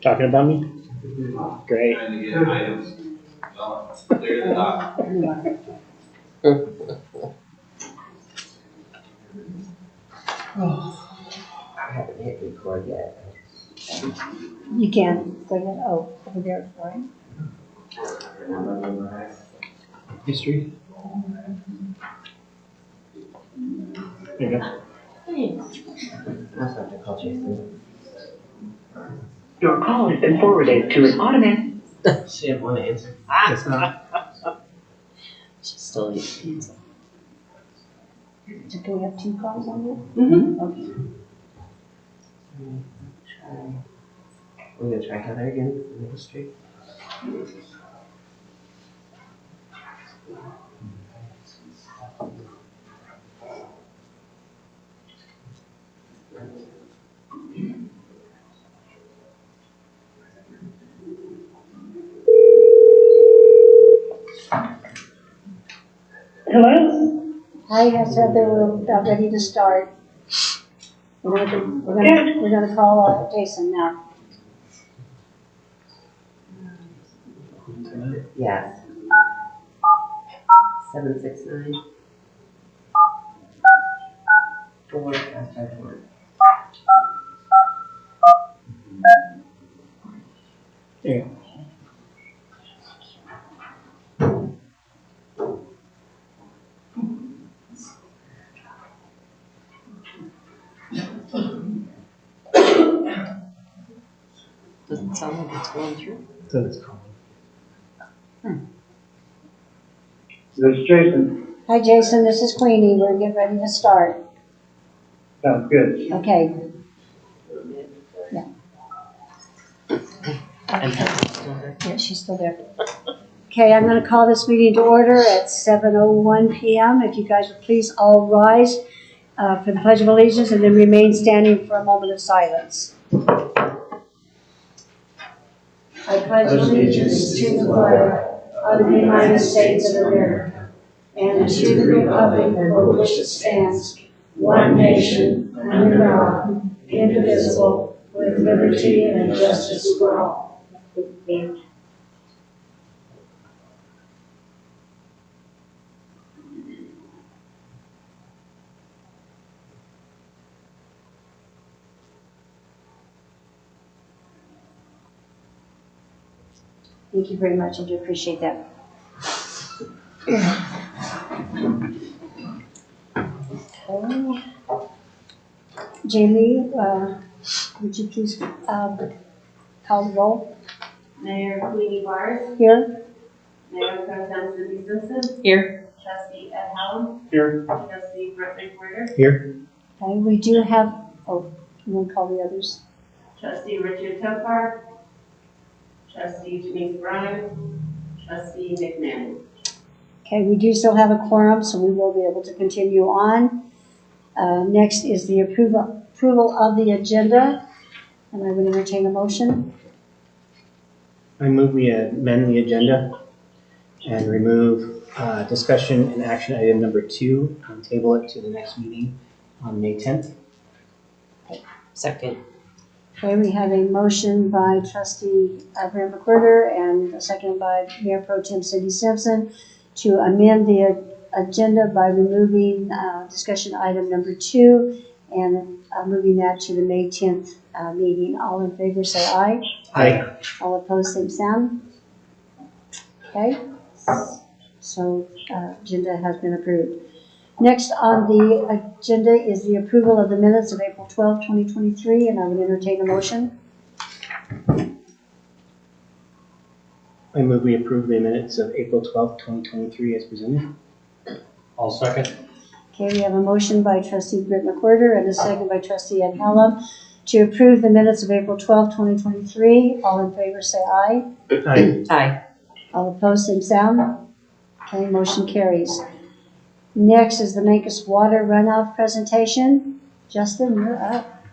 Talking about me? Great. Trying to get items, clear to the dock. I haven't hit record yet. You can, go ahead, oh, over there, right? History. There you go. I'll have to call Jason. Your call has been forwarded to an automatic. She didn't want to answer. Guess not. She's still eating pizza. So can we have 2 calls on that? Mm-hmm. Okay. We're gonna try Heather again in the history. Hello? Hi, yes, Heather, we're about ready to start. We're gonna call Jason now. Yes. 769 4551. There you go. Doesn't sound like it's going through. So it's calling. This is Jason. Hi, Jason, this is Queenie, we're getting ready to start. Sounds good. Okay. And Heather's still there. Yeah, she's still there. Okay, I'm gonna call this meeting to order at 7:01 p.m. If you guys would please all rise for the Pledge of Allegiance and then remain standing for a moment of silence. I pledge allegiance to the flag of the United States of America and to the republic for which it stands, one nation, under God, indivisible, with liberty and justice for all. Thank you very much, I do appreciate that. Okay. Jamie, would you please call the roll? Mayor Queenie Barr, Here? Mayor Pro Tem Cindy Simpson, Here. Trustee Ed Hallam, Here. Trustee Brett McWhirter, Here. Okay, we do have, oh, you want to call the others? Trustee Richard Topar, Trustee Denise Bryan, Trustee Nick Manning. Okay, we do still have a quorum, so we will be able to continue on. Next is the approval of the agenda, and I would entertain a motion. I move we amend the agenda and remove discussion and action item number 2 and table it to the next meeting on May 10th. Second. Okay, we have a motion by Trustee Brett McWhirter and a second by Mayor Pro Tem Cindy Simpson to amend the agenda by removing discussion item number 2 and moving that to the May 10th meeting. All in favor say aye. Aye. All opposed, same sign. Okay, so agenda has been approved. Next on the agenda is the approval of the minutes of April 12, 2023, and I would entertain a motion. I move we approve the minutes of April 12th, 2023 as presented. I'll second. Okay, we have a motion by Trustee Brett McWhirter and a second by Trustee Ed Hallam to approve the minutes of April 12, 2023. All in favor say aye. Aye. Aye. All opposed, same sound. Okay, motion carries. Next is the Mancos water runoff presentation. Justin, you're up.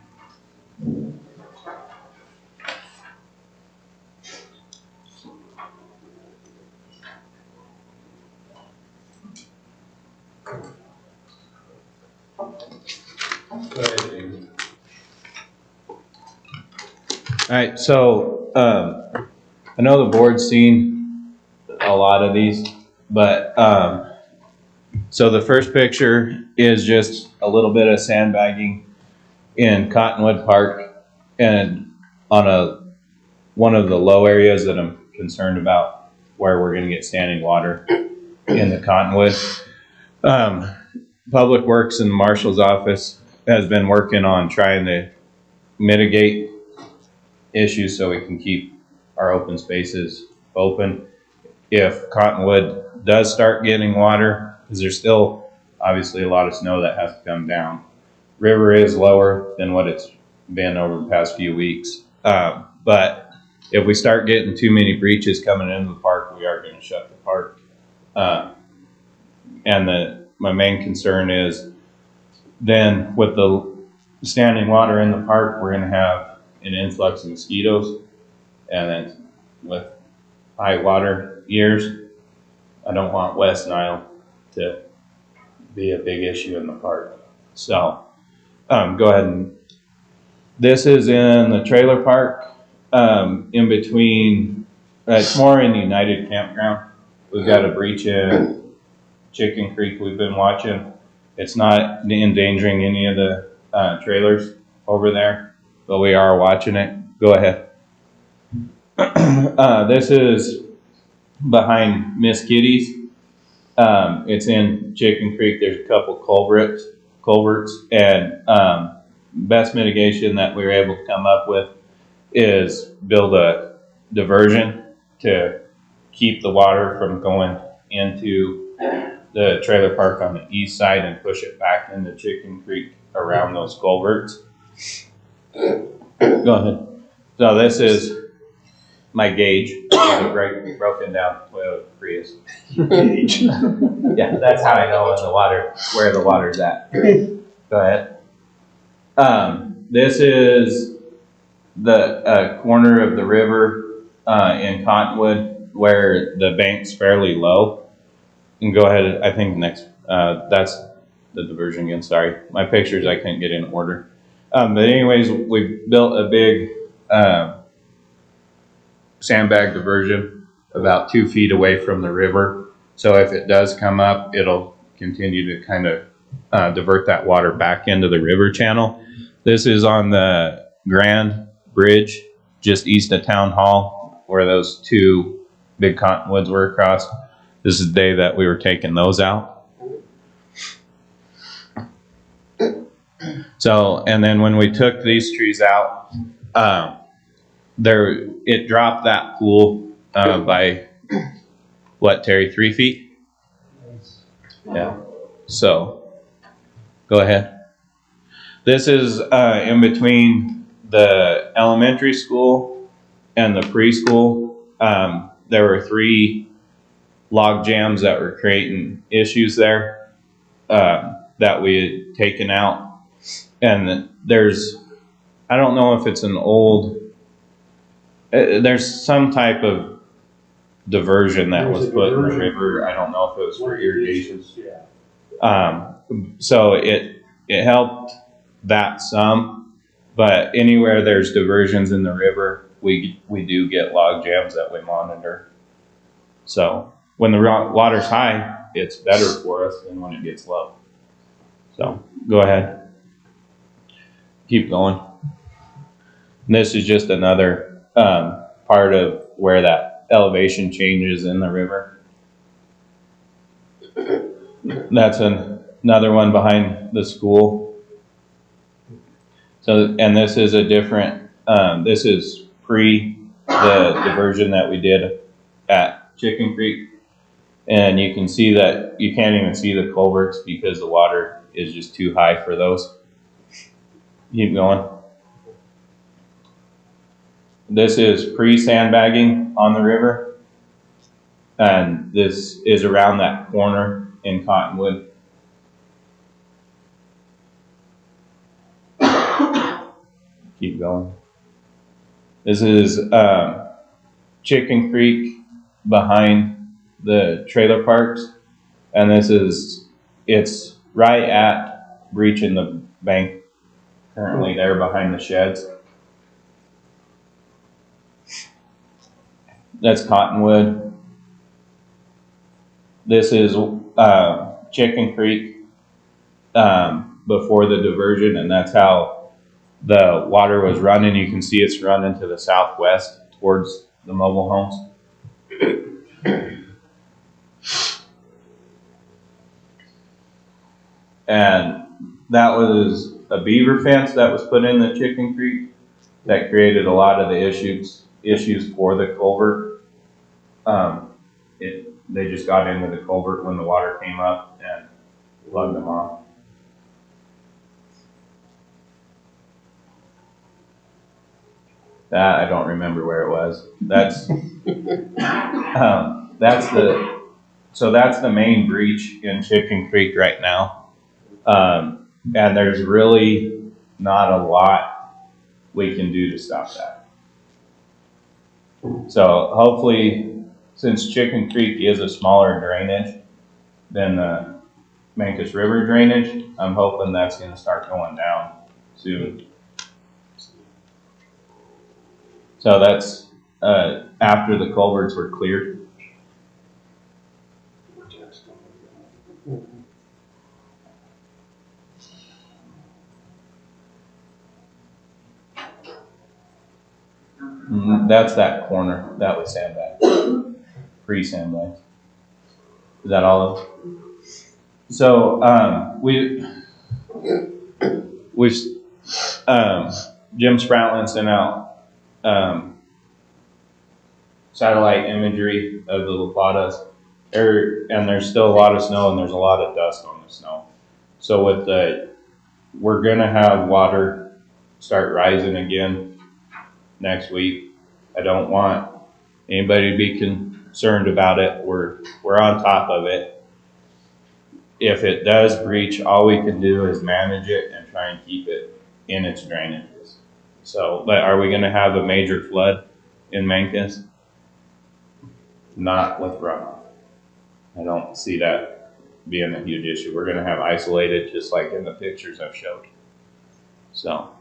All right, so I know the board's seen a lot of these, but so the first picture is just a little bit of sandbagging in Cottonwood Park and on one of the low areas that I'm concerned about where we're going to get standing water in the Cottonwood. Public Works and Marshal's office has been working on trying to mitigate issues so we can keep our open spaces open. If Cottonwood does start getting water, because there's still obviously a lot of snow that has to come down. River is lower than what it's been over the past few weeks. But if we start getting too many breaches coming into the park, we are going to shut the park. And my main concern is then with the standing water in the park, we're going to have an influx of mosquitoes. And then with high water years, I don't want West Nile to be a big issue in the park. So go ahead and, this is in the trailer park, in between, it's more in the United Campground. We've got a breach in Chicken Creek we've been watching. It's not endangering any of the trailers over there, but we are watching it. Go ahead. This is behind Miss Kitty's. It's in Chicken Creek. There's a couple culverts, and best mitigation that we were able to come up with is build a diversion to keep the water from going into the trailer park on the east side and push it back into Chicken Creek around those culverts. Go ahead. So this is my gauge. It's broken down Toyota Prius. Yeah, that's how I know in the water where the water's at. Go ahead. This is the corner of the river in Cottonwood where the bank's fairly low. And go ahead. I think next. That's the diversion again. Sorry, my pictures I couldn't get in order. But anyways, we built a big sandbag diversion about 2 feet away from the river. So if it does come up, it'll continue to kind of divert that water back into the river channel. This is on the Grand Bridge, just east of Town Hall, where those two big cottonwoods were across. This is the day that we were taking those out. So, and then when we took these trees out, it dropped that pool by what, Terry, 3 feet? Yeah. So, go ahead. This is in between the elementary school and the preschool. There were 3 log jams that were creating issues there that we had taken out. And I don't know if it's an old, there's some type of diversion that was put in the river. I don't know if it was for irrigation. So it helped that some, but anywhere there's diversions in the river, we do get log jams that we monitor. So when the water's high, it's better for us than when it gets low. So go ahead. Keep going. And this is just another part of where that elevation changes in the river. That's another one behind the school. So, and this is a different, this is pre the diversion that we did at Chicken Creek. And you can see that you can't even see the culverts because the water is just too high for those. Keep going. This is pre-sandbagging on the river. And this is around that corner in Cottonwood. keep going. This is Chicken Creek behind the trailer parks, and it's right at breaching the bank currently there behind the sheds. That's Cottonwood. This is Chicken Creek before the diversion, and that's how the water was running. You can see it's running to the southwest towards the mobile homes. And that was a beaver fence that was put in the Chicken Creek that created a lot of the issues for the culvert. They just got into the culvert when the water came up and lugged them off. That I don't remember where it was. That's that's the main breach in Chicken Creek right now. And there's really not a lot we can do to stop that. So hopefully, since Chicken Creek is a smaller drainage than the Mancos River drainage, I'm hoping that's going to start going down soon. So that's after the culverts were cleared. That's that corner. That was sandbag. Pre-sandbag. Is that all of it? So Jim Sproutlin sent out satellite imagery of the La Platas, and there's still a lot of snow and there's a lot of dust on the snow. So we're gonna have water start rising again next week. I don't want anybody to be concerned about it. We're on top of it. If it does breach, all we can do is manage it and try and keep it in its drainages. So, but are we going to have a major flood in Mancos? Not with runoff. I don't see that being a huge issue. We're going to have isolated, just like in the pictures I've showed. So,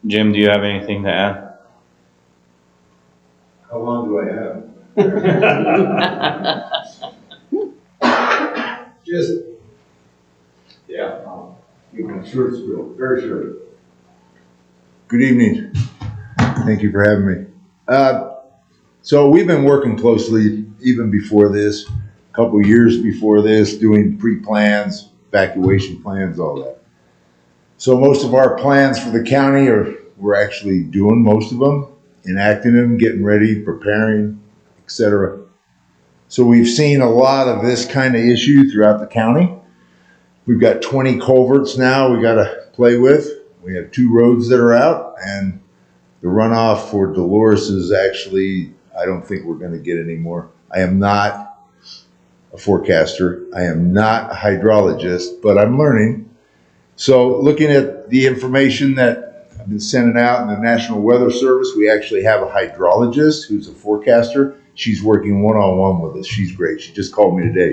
Jim, do you have anything to add? How long do I have? Just, yeah, keep my short spiel, very short. Good evening. Thank you for having me. So we've been working closely even before this, a couple of years before this, doing pre-plans, evacuation plans, all that. So most of our plans for the county we're actually doing most of them, enacting them, getting ready, preparing, etc. So we've seen a lot of this kind of issue throughout the county. We've got 20 culverts now we got to play with. We have 2 roads that are out, and the runoff for Dolores is actually, I don't think we're going to get any more. I am not a forecaster. I am not a hydrologist, but I'm learning. So looking at the information that I've been sending out in the National Weather Service, we actually have a hydrologist who's a forecaster. She's working one-on-one with us. She's great. She just called me today.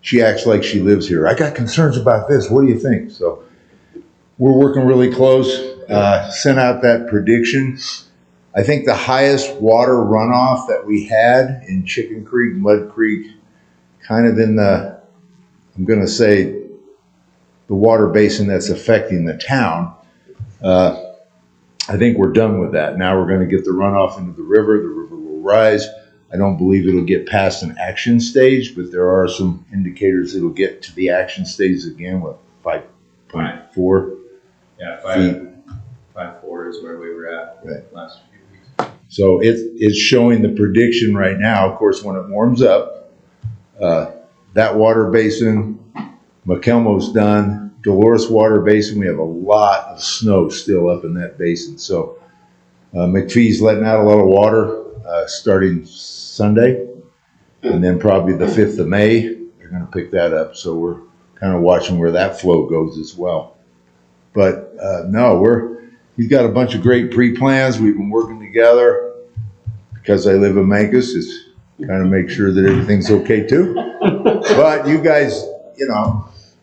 She acts like she lives here. I got concerns about this. What do you think? So we're working really close. Sent out that prediction. I think the highest water runoff that we had in Chicken Creek, Mud Creek, kind of in the, I'm going to say, the water basin that's affecting the town. I think we're done with that. Now we're going to get the runoff into the river. The river will rise. I don't believe it'll get past an action stage, but there are some indicators it'll get to the action stage again with 5.4. Yeah, 5.4 is where we were at last few weeks. So it's showing the prediction right now. Of course, when it warms up, that water basin, McElmo's done. Dolores Water Basin, we have a lot of snow still up in that basin. So McPhee's letting out a lot of water starting Sunday, and then probably the 5th of May, they're going to pick that up. So we're kind of watching where that flow goes as well. But no, he's got a bunch of great pre-plans. We've been working together. Because I live in Mancos, it's kind of make sure that everything's okay too. But you guys,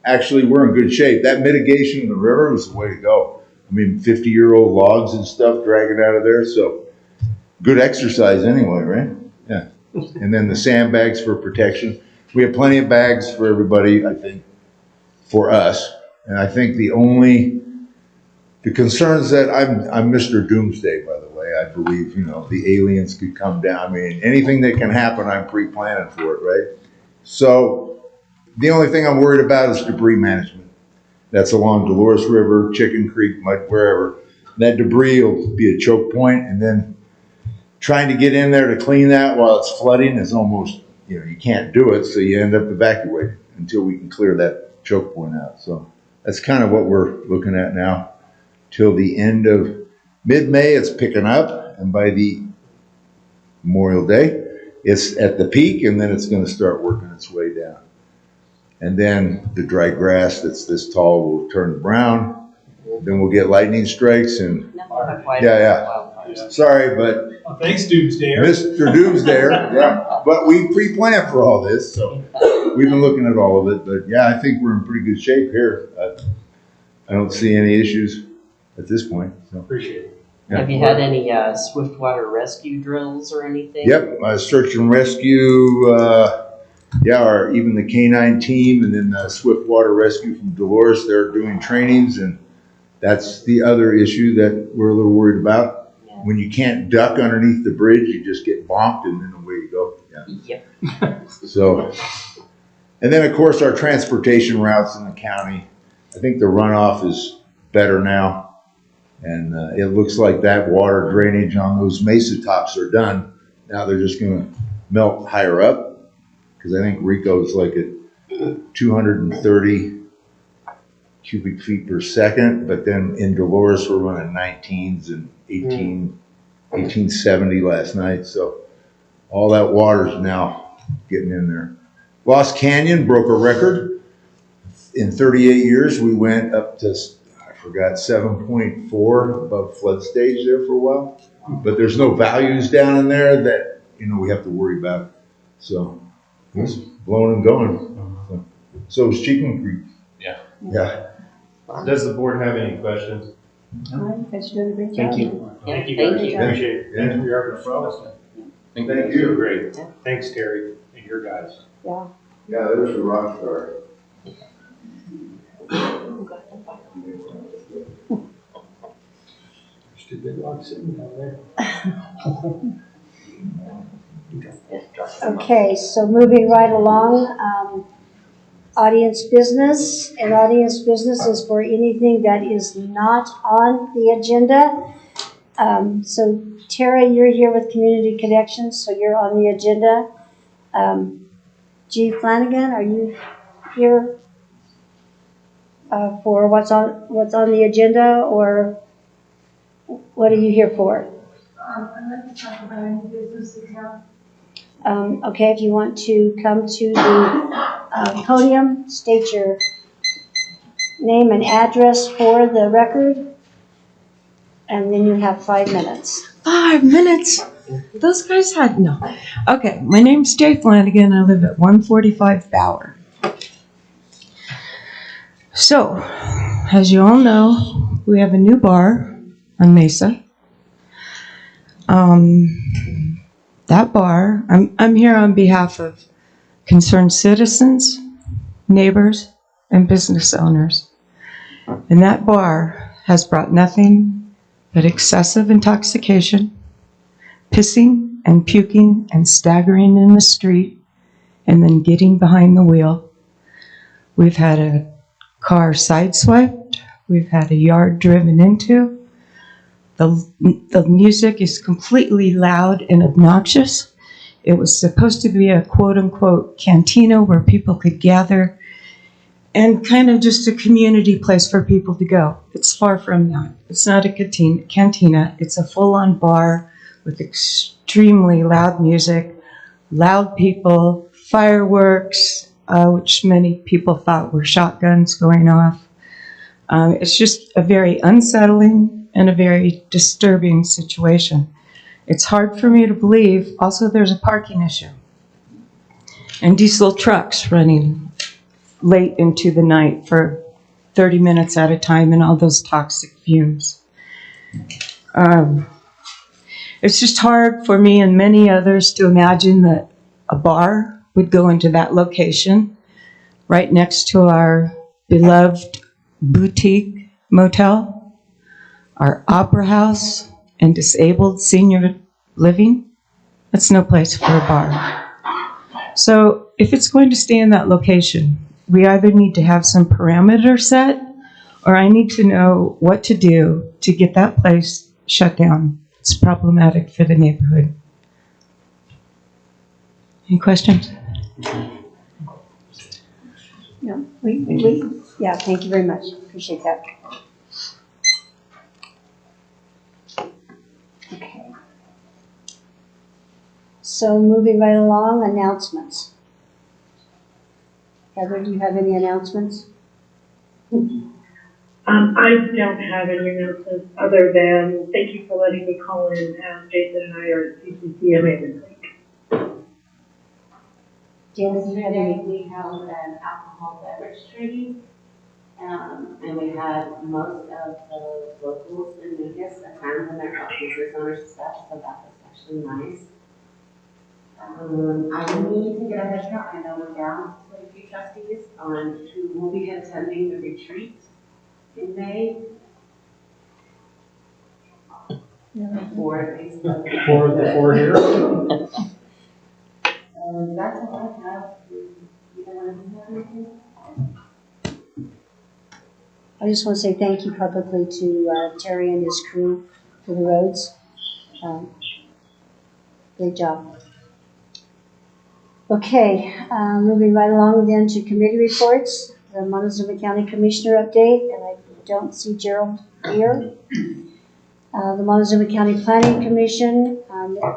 actually we're in good shape. That mitigation of the river was the way to go. I mean, 50-year-old logs and stuff dragging out of there, so good exercise anyway, right? Yeah. And then the sandbags for protection. We have plenty of bags for everybody, I think, for us. And I think the concerns that I'm Mr. Doomsday, by the way. I believe, the aliens could come down. I mean, anything that can happen, I'm pre-planning for it, right? So the only thing I'm worried about is debris management. That's along Dolores River, Chicken Creek, Mud, wherever. That debris will be a choke point, and then trying to get in there to clean that while it's flooding is almost, you can't do it, so you end up evacuating until we can clear that choke point out. So that's kind of what we're looking at now. Till the end of mid-May, it's picking up, and by the Memorial Day, it's at the peak, and then it's going to start working its way down. And then the dry grass that's this tall will turn to brown. Then we'll get lightning strikes, and Sorry, but Thanks, Doomsdayer. Mr. Doomsdayer, yeah. But we pre-planned for all this, so we've been looking at all of it. But yeah, I think we're in pretty good shape here. I don't see any issues at this point. So. Appreciate it. Yeah. Have you had any swiftwater rescue drills or anything? Yep, search and rescue, even the canine team, and then the Swiftwater Rescue from Dolores, they're doing trainings, and that's the other issue that we're a little worried about. Yeah. When you can't duck underneath the bridge, you just get bonked, and then away you go. Yeah. Yep. So, and then of course our transportation routes in the county, I think the runoff is better now. And it looks like that water drainage on those mesa tops are done. Now they're just going to melt higher up, because I think Rico's like at 230 cubic feet per second. But then in Dolores, we're running 19s and 1870 last night. So all that water's now getting in there. Lost Canyon broke a record. In 38 years, we went up to, I forgot, 7.4 above flood stage there for a while. But there's no values down in there that, we have to worry about. So it's blowing and going. So is Chicken Creek. Yeah. Yeah. Does the board have any questions? You guys are doing a great job. Thank you. Thank you, Thank guys. you. Appreciate it. Thanks for your efforts for us. Thank you. You're great. Thanks, Terry, and your guys. Yeah. Yeah, there's the rock star. There's two big logs sitting down there. Okay, so moving right along, audience business, and audience business is for anything that is not on the agenda. So Tara, you're here with Community Connections, so you're on the agenda. G. Flanagan, are you here for what's on the agenda, or what are you here for? I'd like to talk about any business account. Okay, if you want to come to the podium, state your name and address for the record, and then you have 5 minutes. 5 minutes? Those guys had no. Okay, my name's Jay Flanagan. I live at 145 Bauer. So, as you all know, we have a new bar on Mesa. That bar, I'm here on behalf of concerned citizens, neighbors, and business owners. And that bar has brought nothing but excessive intoxication, pissing and puking and staggering in the street, and then getting behind the wheel. We've had a car sideswiped. We've had a yard driven into. The music is completely loud and obnoxious. It was supposed to be a quote-unquote cantina where people could gather and kind of just a community place for people to go. It's far from that. It's not a cantina. It's a full-on bar with extremely loud music, loud people, fireworks, which many people thought were shotguns going off. It's just a very unsettling and a very disturbing situation. It's hard for me to believe. Also, there's a parking issue. And diesel trucks running late into the night for 30 minutes at a time and all those toxic fumes. It's just hard for me and many others to imagine that a bar would go into that location right next to our beloved boutique motel, our opera house, and disabled senior living. That's no place for a bar. So if it's going to stay in that location, we either need to have some parameters set, or I need to know what to do to get that place shut down. It's problematic for the neighborhood. Any questions? No, yeah, thank you very much. Appreciate that. Okay. So moving right along, announcements. Heather, do you have any announcements? I don't have any announcements other than thank you for letting me call in. Jason and I are at CCCMA this week. Janice, do you have Yesterday, any? we held an alcohol beverage training, and we had most of the locals in Mancos attend, and their business owners stuff, so that was actually nice. I need to get a head count. I know we're down to a few trustees on who will be attending the retreat in May. Four at least. For the 4 here? That's all I have. You don't want to have anything? I just want to say thank you publicly to Terry and his crew for the roads. Great job. Okay, moving right along then to committee reports. The Montezuma County Commissioner update, and I don't see Gerald here. The Montezuma County Planning Commission,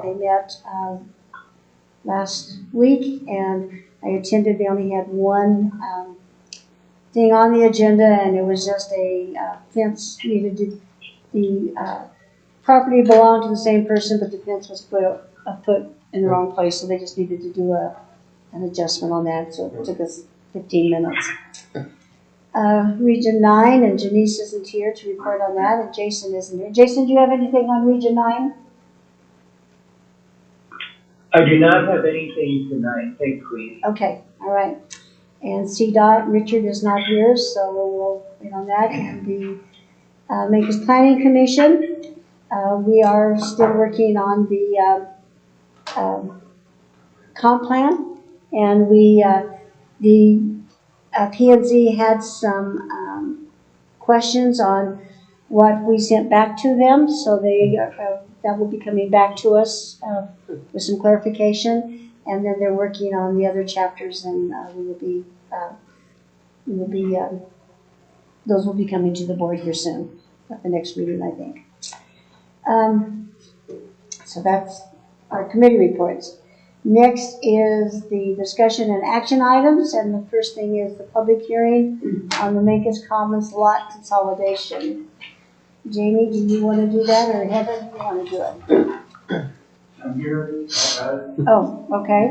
they met last week, and I attended. They only had one thing on the agenda, and it was just a fence needed to, the property belonged to the same person, but the fence was put a foot in the wrong place, so they just needed to do an adjustment on that, so it took us 15 minutes. Region 9, and Janice isn't here to report on that, and Jason isn't here. Jason, do you have anything on Region 9? I do not have anything tonight, thankfully. Okay, all right. And CDOT, Richard is not here, so we'll wait on that. And the Mancos Planning Commission, we are still working on the comp plan, and the P&Z had some questions on what we sent back to them, so they that will be coming back to us with some clarification, and then they're working on the other chapters, and those will be coming to the board here soon at the next meeting, I think. So that's our committee reports. Next is the discussion and action items, and the first thing is the public hearing on the Mancos Commons lot consolidation. Jamie, do you want to do that, or Heather, do you want to do it? I'm here. Oh, okay.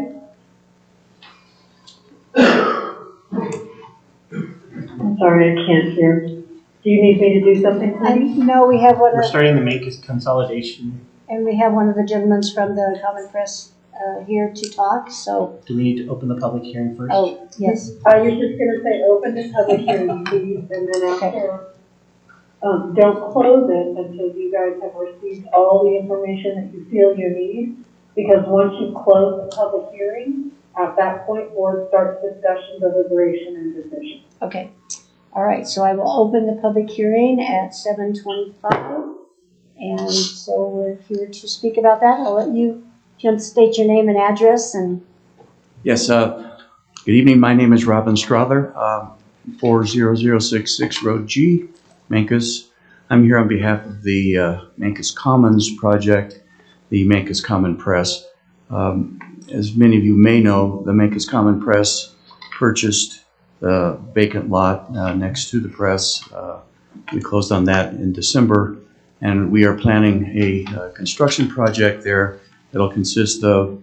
I'm sorry, I can't hear. Do you need me to do something, please? No, we have one We're of, starting the Mancos consolidation. and we have one of the gentlemen from the Common Press here to talk, so, Do we need to open the public hearing first? oh, yes. I was just gonna say, open the public hearing, please, and then after, don't close it until you guys have received all the information that you feel you need, because once you close the public hearing, at that point, board starts discussion, deliberation, and decision. Okay, all right, so I will open the public hearing at 7:25, and so we're here to speak about that. I'll let you, Jim, state your name and address, and Yes, good evening. My name is Robin Strother, 40066 Road G, Mancos. I'm here on behalf of the Mancos Commons project, the Mancos Common Press. As many of you may know, the Mancos Common Press purchased the vacant lot next to the press We closed on that in December, and we are planning a construction project there that'll consist of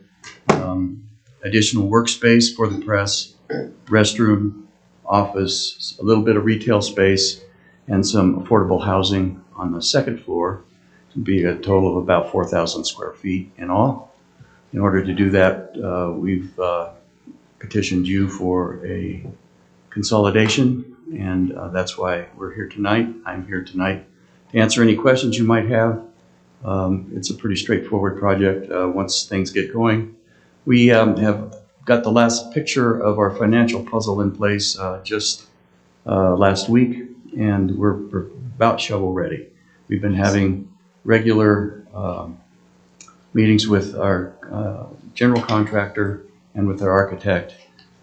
additional workspace for the press, restroom, office, a little bit of retail space, and some affordable housing on the second floor. It'll be a total of about 4,000 square feet in all. In order to do that, we've petitioned you for a consolidation, and that's why we're here tonight. I'm here tonight to answer any questions you might have. It's a pretty straightforward project once things get going. We have got the last picture of our financial puzzle in place just last week, and we're about shovel ready. We've been having regular meetings with our general contractor and with our architect,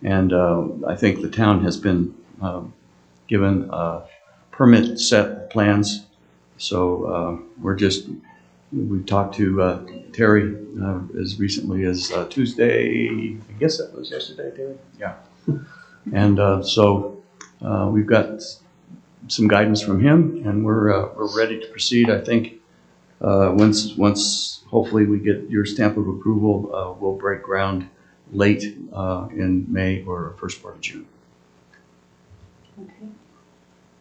and I think the town has been given permit set plans. So we've talked to Terry as recently as Tuesday. I guess that was yesterday, Terry? Yeah. And so we've got some guidance from him, and we're ready to proceed. I think once hopefully we get your stamp of approval, we'll break ground late in May or first part of June. Okay.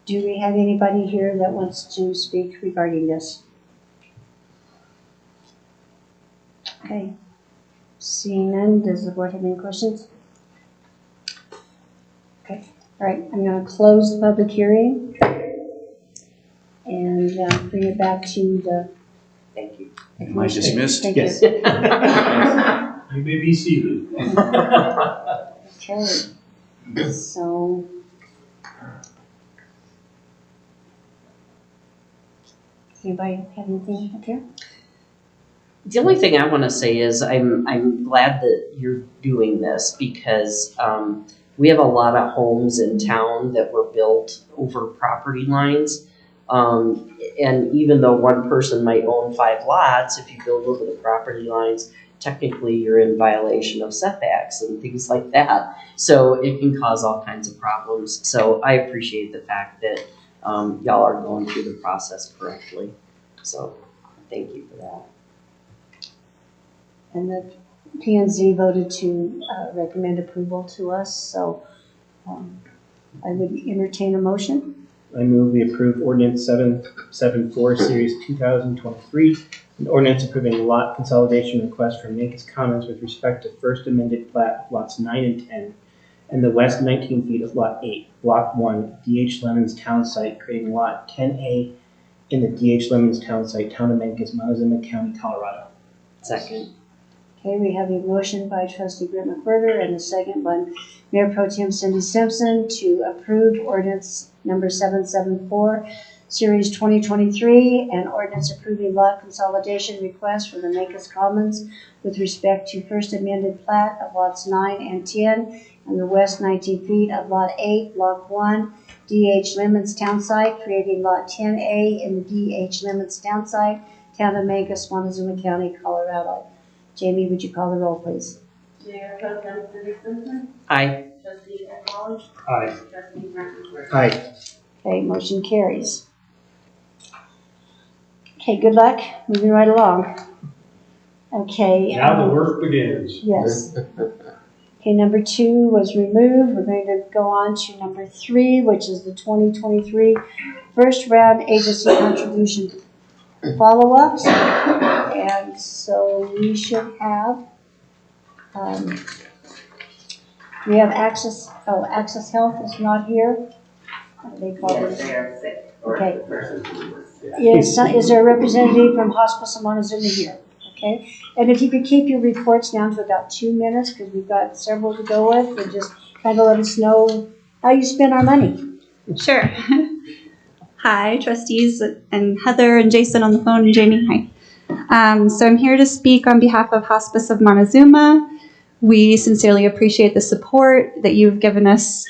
Do we have anybody here that wants to speak regarding this? Okay. Seeing none, does the board have any questions? Okay. All right, I'm going to close the public hearing and bring it back to the. Thank you. Am I dismissed? Thank Yes. you. You may be seated. Okay. So. Anybody have anything up here? The only thing I want to say is I'm glad that you're doing this because we have a lot of homes in town that were built over property lines. And even though one person might own 5 lots, if you build over the property lines, technically you're in violation of setbacks and things like that. So it can cause all kinds of problems. So I appreciate the fact that y'all are going through the process correctly. So thank you for that. And the P&Z voted to recommend approval to us, so I would entertain a motion. I move we approve ordinance 774, series 2023, an ordinance approving lot consolidation request from Mancos Commons with respect to first amended plat of lots 9 and 10, and the west 19 feet of lot 8, block 1, D.H. Lemons Town Site, creating lot 10A in the D.H. Lemons Town Site, Town of Mancos, Montezuma County, Colorado. Second. Okay, we have a motion by trustee Britt McWhirter and a second by Mayor Pro Tem Cindy Simpson to approve ordinance number 774, series 2023, and ordinance approving lot consolidation request for the Mancos Commons with respect to first amended plat of lots 9 and 10 and the west 19 feet of lot 8, block 1, D.H. Lemons Town Site, creating lot 10A in the D.H. Lemons Town Site, Town of Mancos, Montezuma County, Colorado. Jamie, would you call the roll, please? Mayor Pro Tem Cindy Simpson. Aye. Trustee Eckhart. Aye. Trustee Brentford. Aye. Okay, motion carries. Okay, good luck. Moving right along. Okay. Now the work begins. Yes. Okay, number 2 was removed. We're going to go on to number 3, which is the 2023 first round agency contribution follow-ups. And so we should have, we have Access Health is not here. They call Yes, it. they are sick. Or Okay. the person who was sick. Is there a representative from Hospice of Montezuma here? Okay, and if you could keep your reports down to about 2 minutes, because we've got several to go with, and just kind of let us know how you spend our money. Sure. Hi, trustees, and Heather and Jason on the phone, and Jamie, hi. So I'm here to speak on behalf of Hospice of Montezuma. We sincerely appreciate the support that you've given us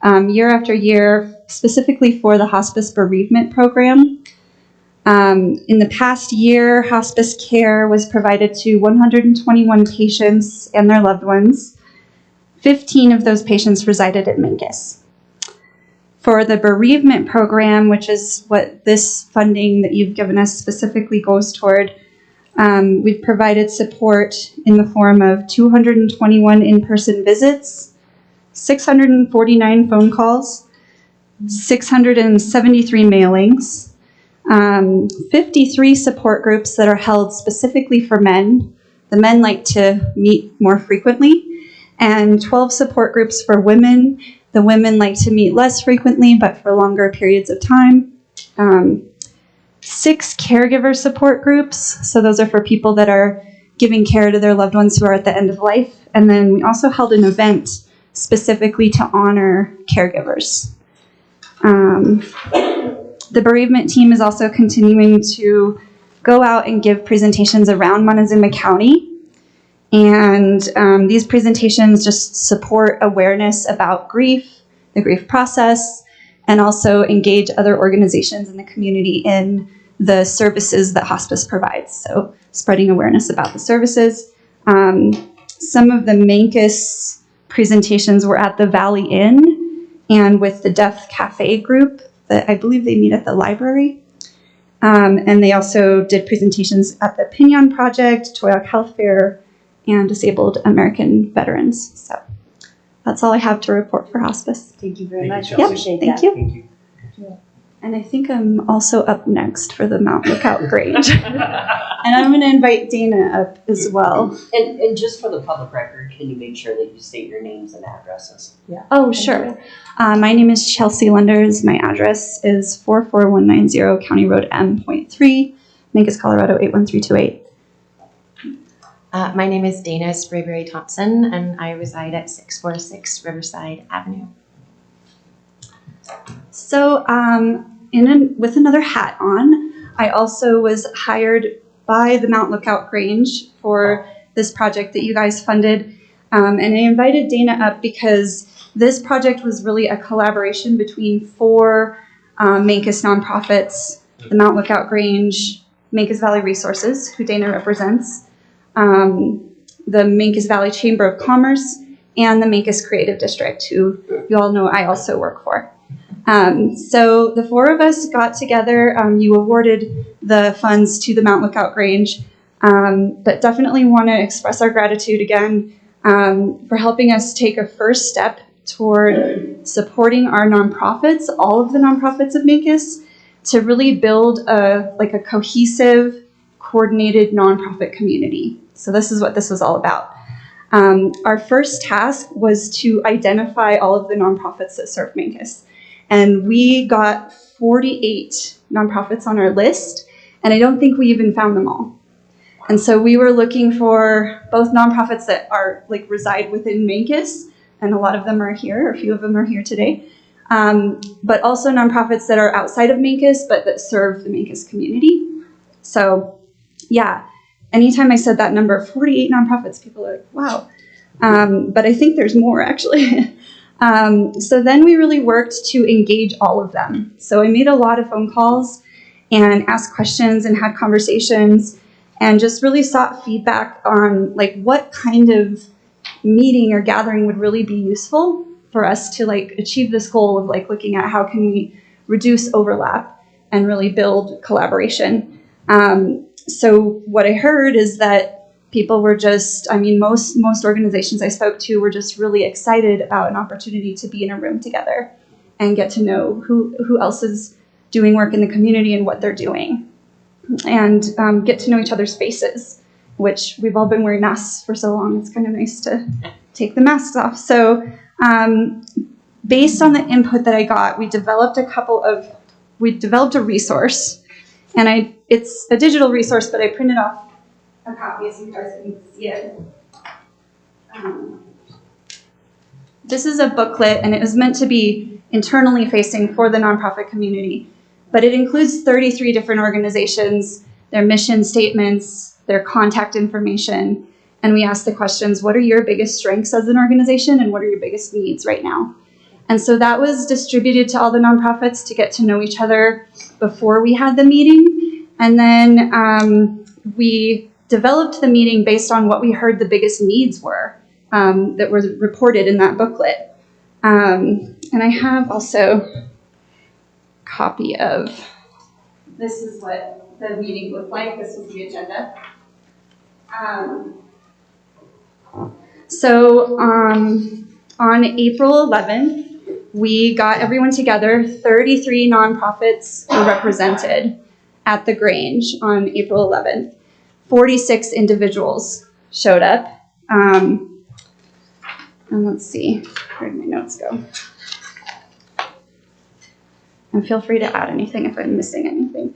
year after year, specifically for the Hospice Bereavement Program. In the past year, hospice care was provided to 121 patients and their loved ones. 15 of those patients resided in Mancos. For the bereavement program, which is what this funding that you've given us specifically goes toward, we've provided support in the form of 221 in-person visits, 649 phone calls, 673 mailings, 53 support groups that are held specifically for men. The men like to meet more frequently, and 12 support groups for women. The women like to meet less frequently, but for longer periods of time. 6 caregiver support groups. So those are for people that are giving care to their loved ones who are at the end of life. And then we also held an event specifically to honor caregivers. The bereavement team is also continuing to go out and give presentations around Montezuma County. And these presentations just support awareness about grief, the grief process, and also engage other organizations in the community in the services that hospice provides. So spreading awareness about the services. Some of the Mancos presentations were at the Valley Inn and with the Deaf Cafe group that I believe they meet at the library. And they also did presentations at the Pinion Project, Toyoak Health Fair, and Disabled American Veterans. So that's all I have to report for hospice. Thank you very much. Yep, Appreciate thank that. you. Thank you. And I think I'm also up next for the Mount Lookout Grange. And I'm going to invite Dana up as well. And just for the public record, can you make sure that you state your names and addresses? Oh, sure. My name is Chelsea Lenders. My address is 44190 County Road M.3, Mancos, Colorado 81328. My name is Dana Sprayberry Thompson, and I reside at 646 Riverside Avenue. So, with another hat on, I also was hired by the Mount Lookout Grange for this project that you guys funded. And I invited Dana up because this project was really a collaboration between 4 Mancos nonprofits, the Mount Lookout Grange, Mancos Valley Resources, who Dana represents, the Mancos Valley Chamber of Commerce, and the Mancos Creative District, who you all know I also work for. So the 4 of us got together. You awarded the funds to the Mount Lookout Grange, but definitely want to express our gratitude again for helping us take a first step toward supporting our nonprofits, all of the nonprofits of Mancos, to really build a cohesive, coordinated nonprofit community. So this is what this was all about. Our first task was to identify all of the nonprofits that serve Mancos. And we got 48 nonprofits on our list, and I don't think we even found them all. And so we were looking for both nonprofits that are reside within Mancos, and a lot of them are here, a few of them are here today, but also nonprofits that are outside of Mancos, but that serve the Mancos community. So yeah, anytime I said that number, 48 nonprofits, people are like, wow. But I think there's more actually. So then we really worked to engage all of them. So I made a lot of phone calls and asked questions and had conversations and just really sought feedback on what kind of meeting or gathering would really be useful for us to achieve this goal of looking at how can we reduce overlap and really build collaboration. So what I heard is that people were just, most organizations I spoke to were just really excited about an opportunity to be in a room together and get to know who else is doing work in the community and what they're doing, and get to know each other's faces, which we've all been wearing masks for so long. It's kind of nice to take the masks off. So based on the input that I got, we developed a resource, and it's a digital resource, but I printed off a copy so you guys can see it. This is a booklet, and it was meant to be internally facing for the nonprofit community, but it includes 33 different organizations, their mission statements, their contact information, and we asked the questions, what are your biggest strengths as an organization, and what are your biggest needs right now? And so that was distributed to all the nonprofits to get to know each other before we had the meeting, and then we developed the meeting based on what we heard the biggest needs were that were reported in that booklet. And I have also copy of. This is what the meeting looked like. This was the agenda. So on April 11th, we got everyone together. 33 nonprofits were represented at the Grange on April 11th. 46 individuals showed up. And let's see, where did my notes go? And feel free to add anything if I'm missing anything.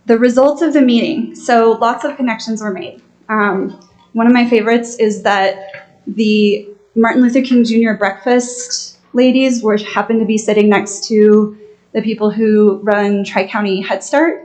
The results of the meeting. So lots of connections were made. One of my favorites is that the Martin Luther King Jr. breakfast ladies happened to be sitting next to the people who run Tri-County Head Start.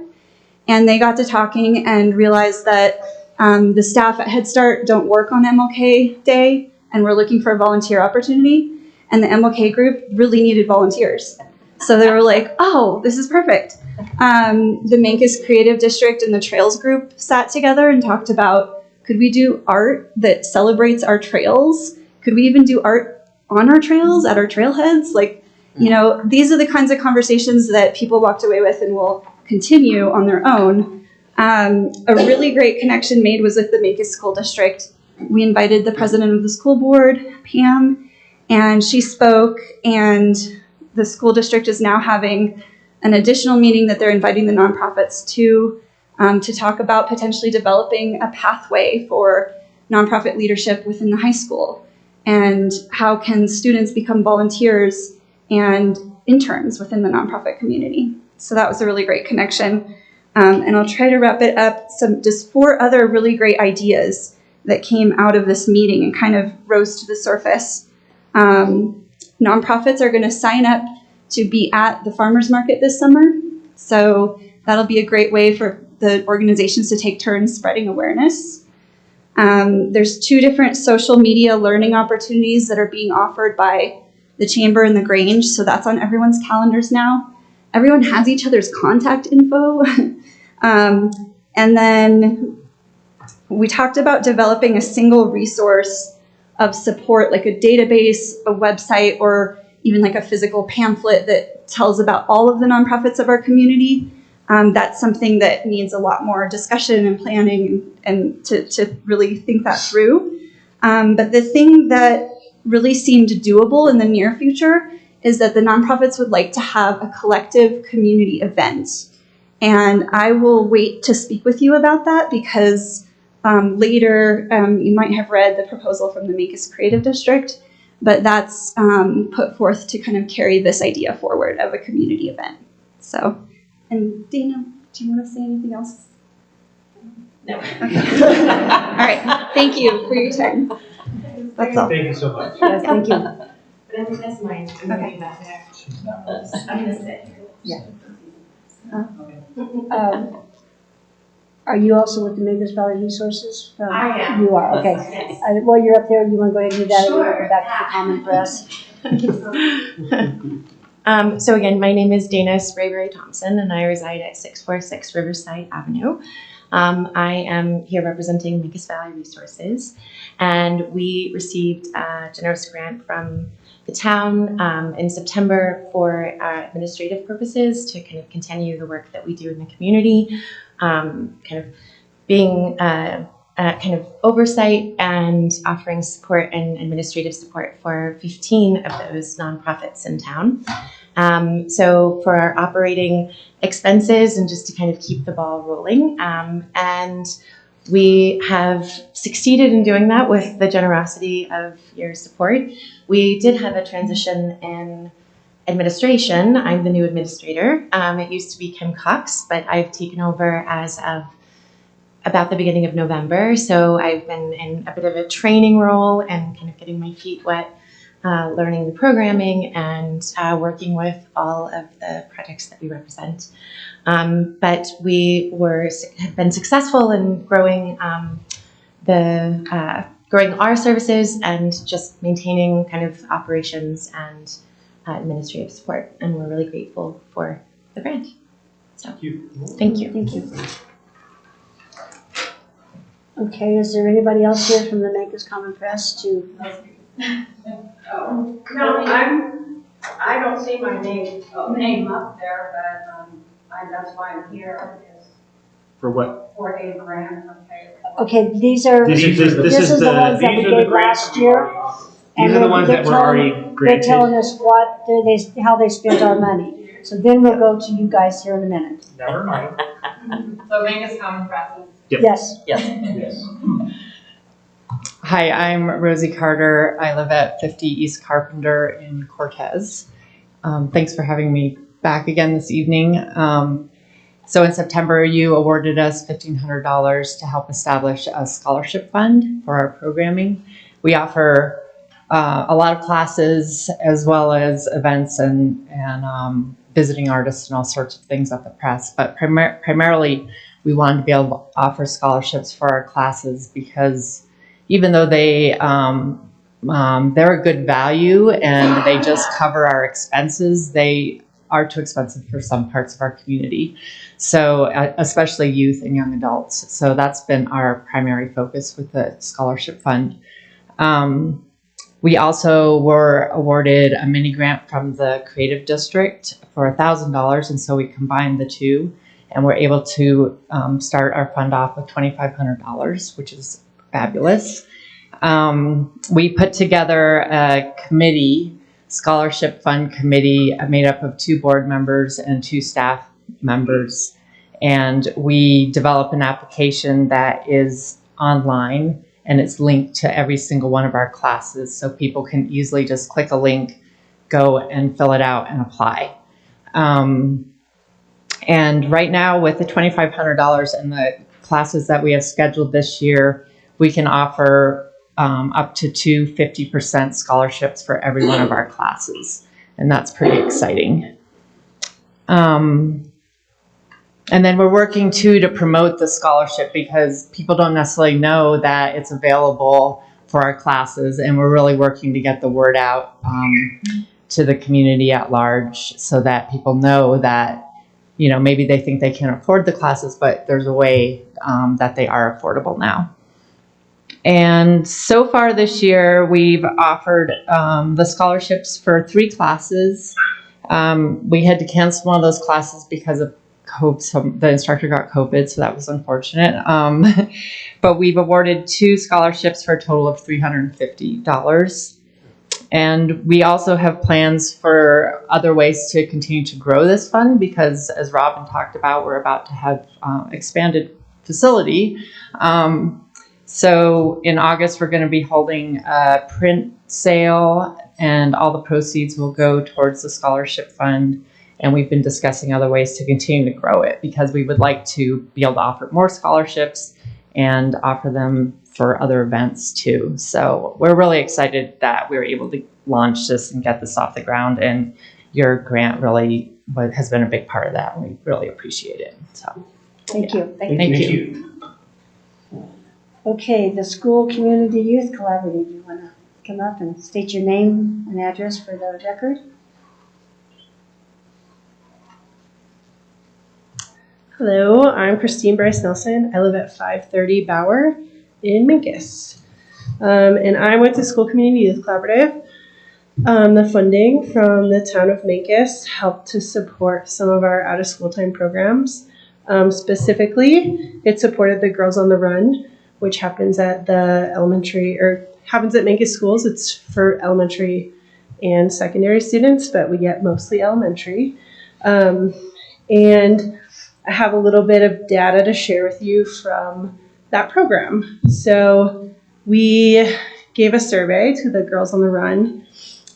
And they got to talking and realized that the staff at Head Start don't work on MLK Day, and we're looking for a volunteer opportunity. And the MLK group really needed volunteers. So they were like, oh, this is perfect. The Mancos Creative District and the Trails group sat together and talked about, could we do art that celebrates our trails? Could we even do art on our trails, at our trailheads? Like, you know, these are the kinds of conversations that people walked away with and will continue on their own. A really great connection made was with the Mancos School District. We invited the president of the school board, Pam, and she spoke, and the school district is now having an additional meeting that they're inviting the nonprofits to talk about potentially developing a pathway for nonprofit leadership within the high school, and how can students become volunteers and interns within the nonprofit community. So that was a really great connection. And I'll try to wrap it up. Just 4 other really great ideas that came out of this meeting and kind of rose to the surface. Nonprofits are going to sign up to be at the farmers market this summer. So that'll be a great way for the organizations to take turns spreading awareness. There's 2 different social media learning opportunities that are being offered by the Chamber and the Grange. So that's on everyone's calendars now. Everyone has each other's contact info. And then we talked about developing a single resource of support, like a database, a website, or even like a physical pamphlet that tells about all of the nonprofits of our community. That's something that needs a lot more discussion and planning and to really think that through. But the thing that really seemed doable in the near future is that the nonprofits would like to have a collective community event. And I will wait to speak with you about that because later you might have read the proposal from the Mancos Creative District, but that's put forth to kind of carry this idea forward of a community event. So, and Dana, do you want to say anything else? No. Okay. All right. Thank you for your time. That's all. Thank you so much. Yes, thank you. But I think that's mine. Okay. Back there. I'm gonna sit here. Yeah. Are you also with the Mancos Valley Resources? I am. You are, okay. Yes. While you're up there, you want to go ahead and do that, and we'll Sure. go back to the comment for us. So again, my name is Dana Sprayberry Thompson, and I reside at 646 Riverside Avenue. I am here representing Mancos Valley Resources, and we received a generous grant from the town in September for administrative purposes to kind of continue the work that we do in the community, kind of being kind of oversight and offering support and administrative support for 15 of those nonprofits in town. So for our operating expenses and just to kind of keep the ball rolling. And we have succeeded in doing that with the generosity of your support. We did have a transition in administration. I'm the new administrator. It used to be Kim Cox, but I've taken over as of about the beginning of November. So I've been in a bit of a training role and kind of getting my feet wet, learning the programming and working with all of the projects that we represent. But we have been successful in growing growing our services and just maintaining kind of operations and administrative support. And we're really grateful for the grant. So thank you. Thank you. Okay, is there anybody else here from the Mancos Common Press to? No, I'm I don't see my name up there, but that's why I'm here, is For what? for a grant. Okay, these are, This is the ones that we gave last year. These are the ones that were already They're granted. telling us how they spent our money. So then we'll go to you guys here in a minute. Never mind. So Mancos Common Press is. Yes. Yes. Hi, I'm Rosie Carter. I live at 50 East Carpenter in Cortez. Thanks for having me back again this evening. So in September, you awarded us $1,500 to help establish a scholarship fund for our programming. We offer a lot of classes as well as events and visiting artists and all sorts of things at the press. But primarily, we wanted to be able to offer scholarships for our classes because even though they're a good value and they just cover our expenses, they are too expensive for some parts of our community. So especially youth and young adults. So that's been our primary focus with the scholarship fund. We also were awarded a mini grant from the Creative District for $1,000. And so we combined the two and we're able to start our fund off with $2,500, which is fabulous. We put together a committee, scholarship fund committee, made up of 2 board members and 2 staff members. And we develop an application that is online and it's linked to every single one of our classes. So people can easily just click a link, go and fill it out and apply. And right now with the $2,500 and the classes that we have scheduled this year, we can offer up to 2 50% scholarships for every one of our classes. And that's pretty exciting. And then we're working too to promote the scholarship because people don't necessarily know that it's available for our classes. And we're really working to get the word out to the community at large so that people know that, you know, maybe they think they can't afford the classes, but there's a way that they are affordable now. And so far this year, we've offered the scholarships for 3 classes. We had to cancel one of those classes because of COVID. The instructor got COVID, so that was unfortunate. But we've awarded 2 scholarships for a total of $350. And we also have plans for other ways to continue to grow this fund because, as Robin talked about, we're about to have expanded facility. So in August, we're going to be holding a print sale and all the proceeds will go towards the scholarship fund. And we've been discussing other ways to continue to grow it because we would like to be able to offer more scholarships and offer them for other events too. So we're really excited that we were able to launch this and get this off the ground. And your grant really has been a big part of that. And we really appreciate it. So Thank you. Thank you. Okay, the School Community Youth Collaborative, you want to come up and state your name and address for the record? Hello, I'm Christine Bryce Nelson. I live at 530 Bauer in Mancos. And I went to School Community Youth Collaborative. The funding from the town of Mancos helped to support some of our out-of-school time programs. Specifically, it supported the Girls on the Run, which happens at the elementary, or happens at Mancos schools. It's for elementary and secondary students, but we get mostly elementary. And I have a little bit of data to share with you from that program. So we gave a survey to the Girls on the Run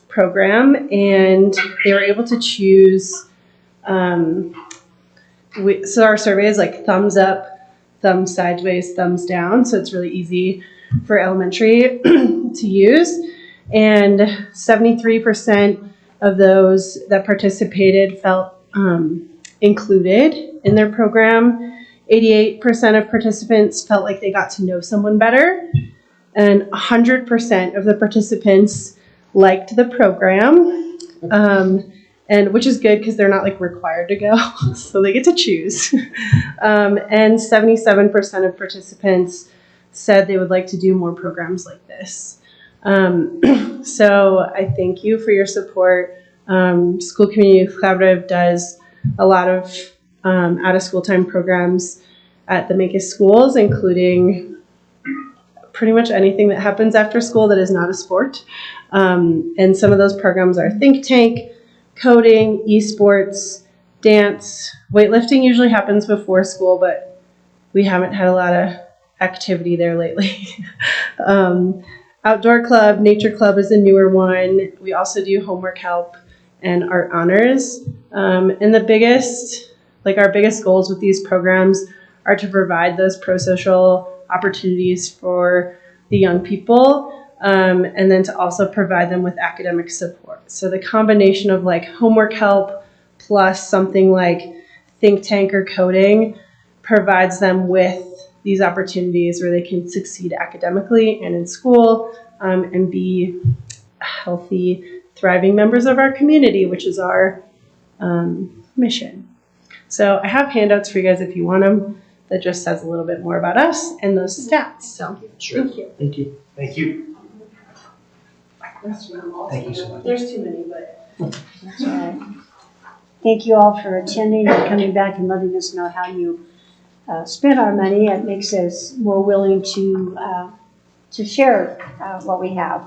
program, and they were able to choose, so our survey is like thumbs up, thumbs sideways, thumbs down. So it's really easy for elementary to use. And 73% of those that participated felt included in their program. 88% of participants felt like they got to know someone better. And 100% of the participants liked the program. And which is good because they're not like required to go, so they get to choose. And 77% of participants said they would like to do more programs like this. So I thank you for your support. School Community Youth Collaborative does a lot of out-of-school time programs at the Mancos schools, including pretty much anything that happens after school that is not a sport. And some of those programs are think tank, coding, esports, dance. Weightlifting usually happens before school, but we haven't had a lot of activity there lately. Outdoor club, nature club is a newer one. We also do homework help and art honors. And the biggest, our biggest goals with these programs are to provide those pro-social opportunities for the young people, and then to also provide them with academic support. So the combination of homework help plus something like think tank or coding provides them with these opportunities where they can succeed academically and in school, and be healthy, thriving members of our community, which is our mission. So I have handouts for you guys if you want them that just says a little bit more about us and those stats. So Sure. thank you. Thank you. Thank you. Thank you so much. There's too many, but. That's all right. Thank you all for attending and coming back and letting us know how you spend our money. It makes us more willing to share what we have.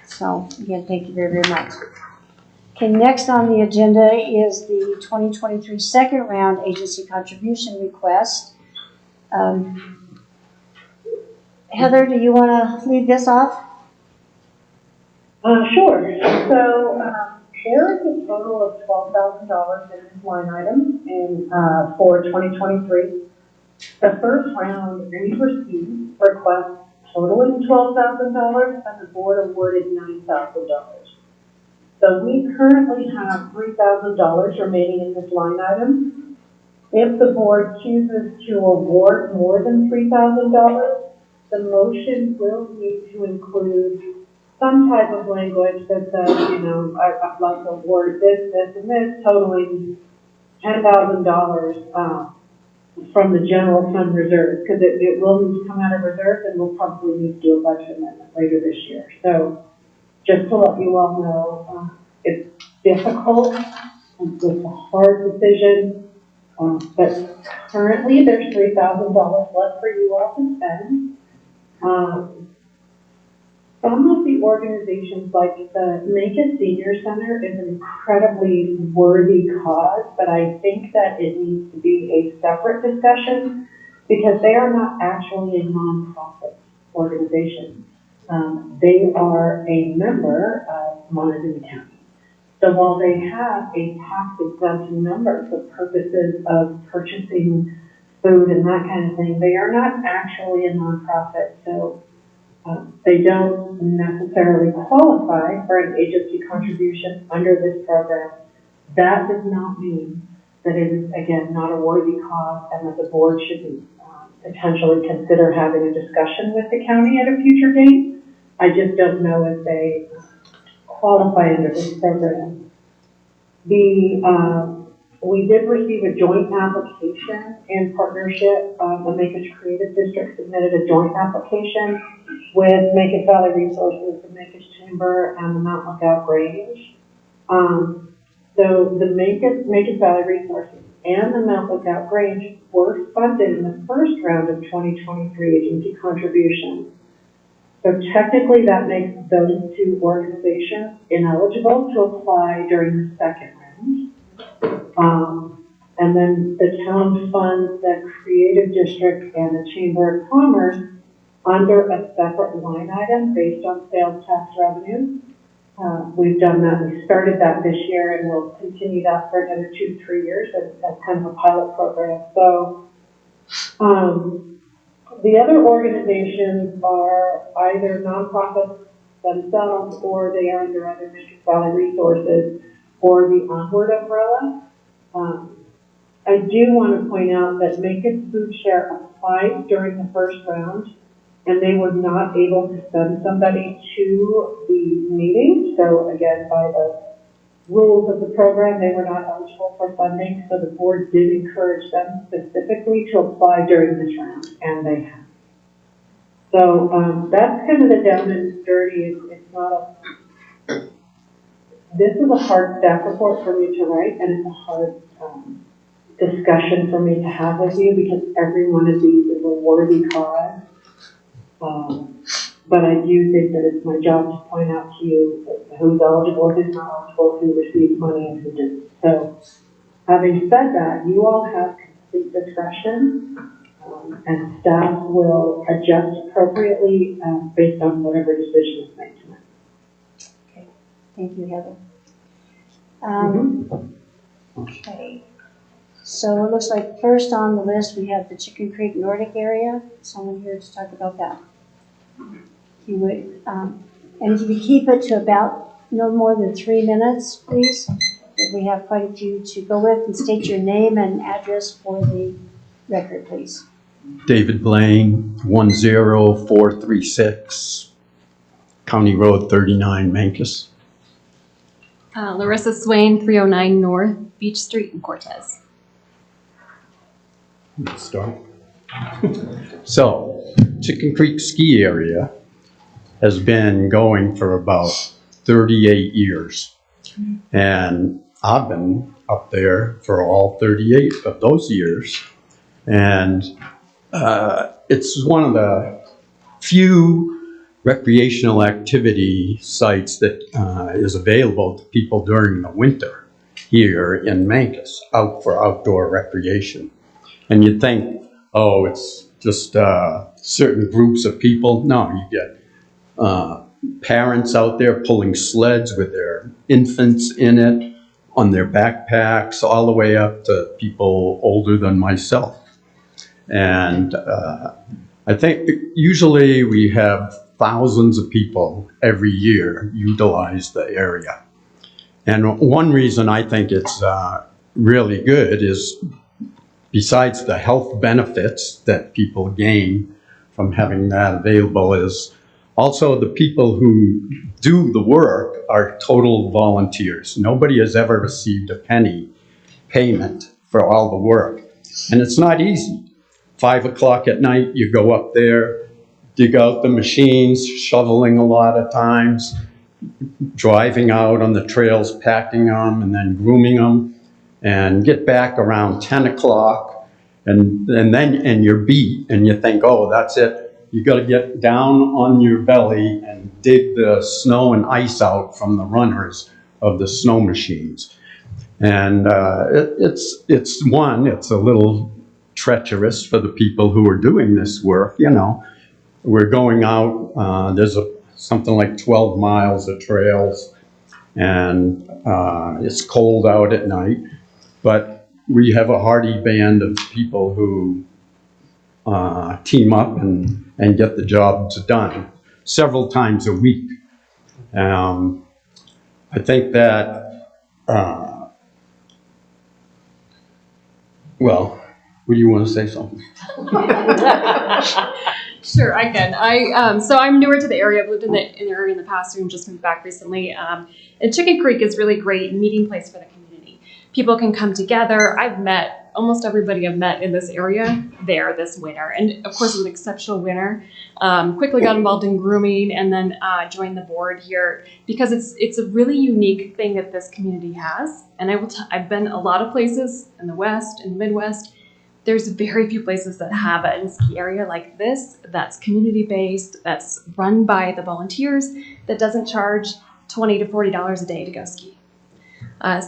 So again, thank you very, very much. Okay, next on the agenda is the 2023 second round agency contribution request. Heather, do you want to lead this off? Sure. So there is a total of $12,000 in this line item for 2023. The first round, we received requests totaling $12,000, and the board awarded $9,000. So we currently have $3,000 remaining in this line item. If the board chooses to award more than $3,000, the motion will need to include some type of language that says, I'd like to award this, and this, totaling $10,000 from the general fund reserve, because it will need to come out of reserve, and we'll probably need to do a budget amendment later this year. So just to let you all know, it's difficult, it's a hard decision, but currently there's $3,000 left for you all to spend. Some of the organizations, like the Mancos Senior Center, is an incredibly worthy cause, but I think that it needs to be a separate discussion because they are not actually a nonprofit organization. They are a member of Montezuma County. So while they have a tax-exempt number for purposes of purchasing food and that kind of thing, they are not actually a nonprofit. So they don't necessarily qualify for an agency contribution under this program. That does not mean that it is, again, not a worthy cause and that the board should potentially consider having a discussion with the county at a future date. I just don't know if they qualify under this program. We did receive a joint application in partnership. The Mancos Creative District submitted a joint application with Mancos Valley Resources, the Mancos Chamber, and the Mount Lookout Grange. So the Mancos Valley Resources and the Mount Lookout Grange were funded in the first round of 2023 agency contributions. So technically that makes those two organizations ineligible to apply during the second round. And then the town funds the Creative District and the Chamber of Commerce under a separate line item based on sales tax revenue. We've done that. We started that this year and we'll continue that for another 2-3 years as kind of a pilot program. So the other organizations are either nonprofits themselves or they are under other Mancos Valley Resources or the Onward umbrella. I do want to point out that Mancos Food Share applied during the first round and they were not able to send somebody to the meeting. So again, by the rules of the program, they were not eligible for funding. So the board did encourage them specifically to apply during this round, and they have. So that's kind of the down and dirty. It's not this is a hard staff report for me to write, and it's a hard discussion for me to have with you because every one of these is a worthy cause. But I do think that it's my job to point out to you who's eligible, who's not eligible, who receives money, and who didn't. So, having said that, you all have complete discretion, and staff will adjust appropriately based on whatever decision is made tonight. Okay, thank you, Heather. Okay, so it looks like first on the list we have the Chicken Creek Nordic area. Someone here to talk about that. If you would, and if you could keep it to about no more than 3 minutes, please, because we have quite a few to go with, and state your name and address for the record, please. David Blaine, 10436, County Road 39, Mancos. Larissa Swain, 309 North Beach Street in Cortez. Let's start. So, Chicken Creek ski area has been going for about 38 years. And I've been up there for all 38 of those years. And it's one of the few recreational activity sites that is available to people during the winter here in Mancos, out for outdoor recreation. And you'd think, oh, it's just certain groups of people. No, you get parents out there pulling sleds with their infants in it on their backpacks, all the way up to people older than myself. And I think usually we have thousands of people every year utilize the area. And one reason I think it's really good is, besides the health benefits that people gain from having that available, is also the people who do the work are total volunteers. Nobody has ever received a penny payment for all the work. And it's not easy. 5 o'clock at night, you go up there, dig out the machines, shoveling a lot of times, driving out on the trails, packing them, and then grooming them, and get back around 10 o'clock, and then you're beat, and you think, oh, that's it. You got to get down on your belly and dig the snow and ice out from the runners of the snow machines. And it's a little treacherous for the people who are doing this work. You know, we're going out, there's something like 12 miles of trails, and it's cold out at night, but we have a hardy band of people who team up and get the jobs done several times a week. I think that, well, would you want to say something? Sure, I can. So I'm newer to the area. I've lived in the area in the past and just moved back recently. And Chicken Creek is really great meeting place for the community. People can come together. I've met almost everybody I've met in this area there this winter. And of course, it was an exceptional winter. Quickly got involved in grooming and then joined the board here because it's a really unique thing that this community has. And I've been a lot of places in the West and Midwest. There's very few places that have a ski area like this that's community-based, that's run by the volunteers, that doesn't charge $20 to $40 a day to go ski.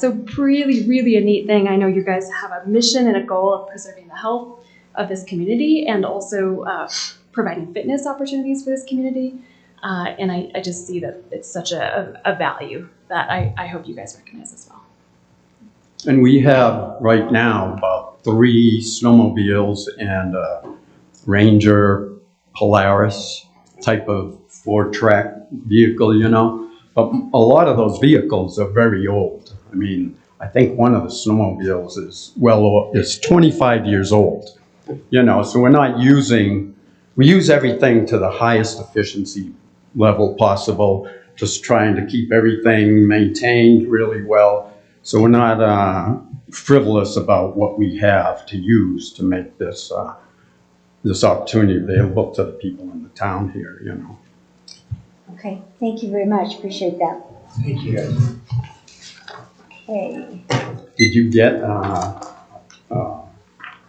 So really, really a neat thing. I know you guys have a mission and a goal of preserving the health of this community and also providing fitness opportunities for this community. And I just see that it's such a value that I hope you guys recognize as well. And we have right now about 3 snowmobiles and a Ranger Polaris type of 4-track vehicle, you know. But a lot of those vehicles are very old. I mean, I think one of the snowmobiles is 25 years old, you know, so we use everything to the highest efficiency level possible, just trying to keep everything maintained really well. So we're not frivolous about what we have to use to make this opportunity available to the people in the town here, you know. Okay, thank you very much. Appreciate that. Thank you, guys. Okay. Did you get,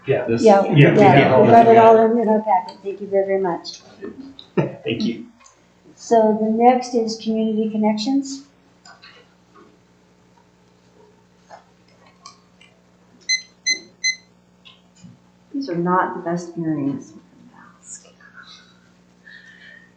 Yeah. this? Yeah, Yeah. we got it all in our packet. Thank you very much. Thank you. So the next is community connections. These are not the best hearings.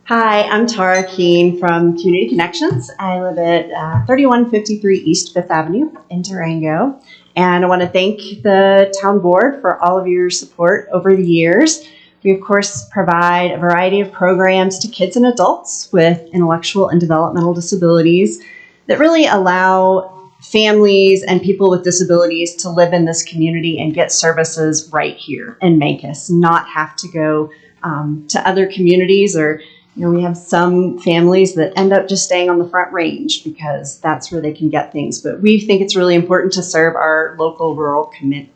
Hi, I'm Tara Keene from Community Connections. I live at 3153 East 5th Avenue in Durango. And I want to thank the town board for all of your support over the years. We, of course, provide a variety of programs to kids and adults with intellectual and developmental disabilities that really allow families and people with disabilities to live in this community and get services right here in Mancos, not have to go to other communities, or we have some families that end up just staying on the Front Range because that's where they can get things. But we think it's really important to serve our local rural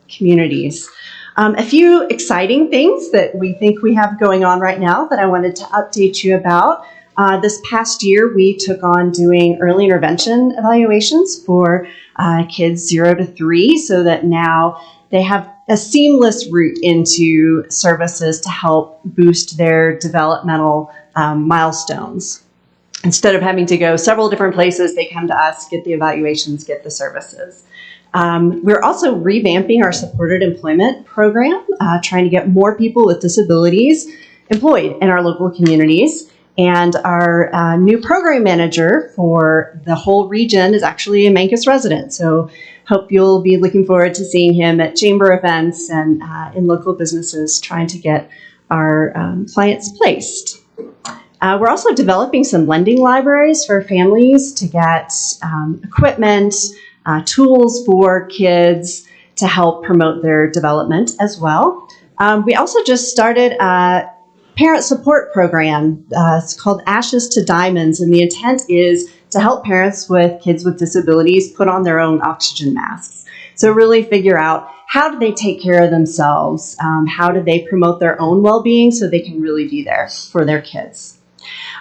communities. A few exciting things that we think we have going on right now that I wanted to update you about. This past year, we took on doing early intervention evaluations for kids 0 to 3, so that now they have a seamless route into services to help boost their developmental milestones. Instead of having to go several different places, they come to us, get the evaluations, get the services. We're also revamping our supported employment program, trying to get more people with disabilities employed in our local communities. And our new program manager for the whole region is actually a Mancos resident. So hope you'll be looking forward to seeing him at chamber events and in local businesses trying to get our clients placed. We're also developing some lending libraries for families to get equipment, tools for kids to help promote their development as well. We also just started a parent support program. It's called Ashes to Diamonds, and the intent is to help parents with kids with disabilities put on their own oxygen masks. So really figure out, how do they take care of themselves? How do they promote their own well-being so they can really be there for their kids?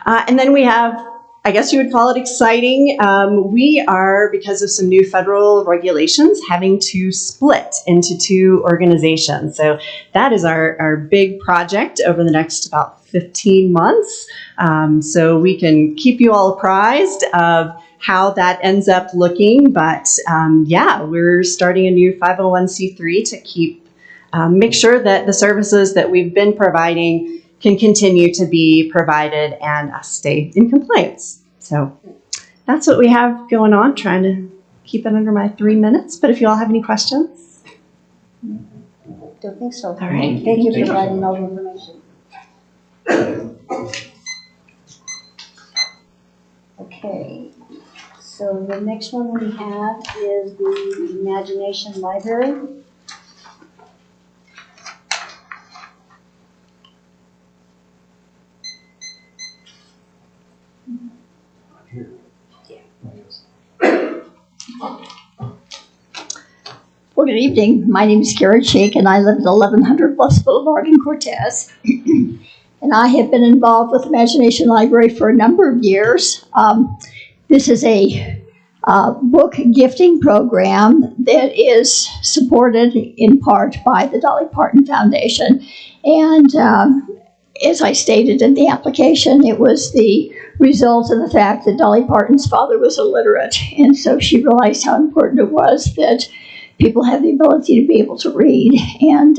And then we have, I guess you would call it exciting. We are, because of some new federal regulations, having to split into 2 organizations. So that is our big project over the next about 15 months. So we can keep you all apprised of how that ends up looking. But yeah, we're starting a new 501c3 to keep, make sure that the services that we've been providing can continue to be provided and stay in compliance. So that's what we have going on, trying to keep it under my 3 minutes. But if you all have any questions. Don't think so. All right. Thank you for providing all the information. Okay, so the next one we have is the Imagination Library. Well, good evening. My name is Karen Shake, and I live at 1100 Bluffs Boulevard in Cortez. And I have been involved with Imagination Library for a number of years. This is a book gifting program that is supported in part by the Dolly Parton Foundation. And as I stated in the application, it was the result of the fact that Dolly Parton's father was illiterate. And so she realized how important it was that people have the ability to be able to read. And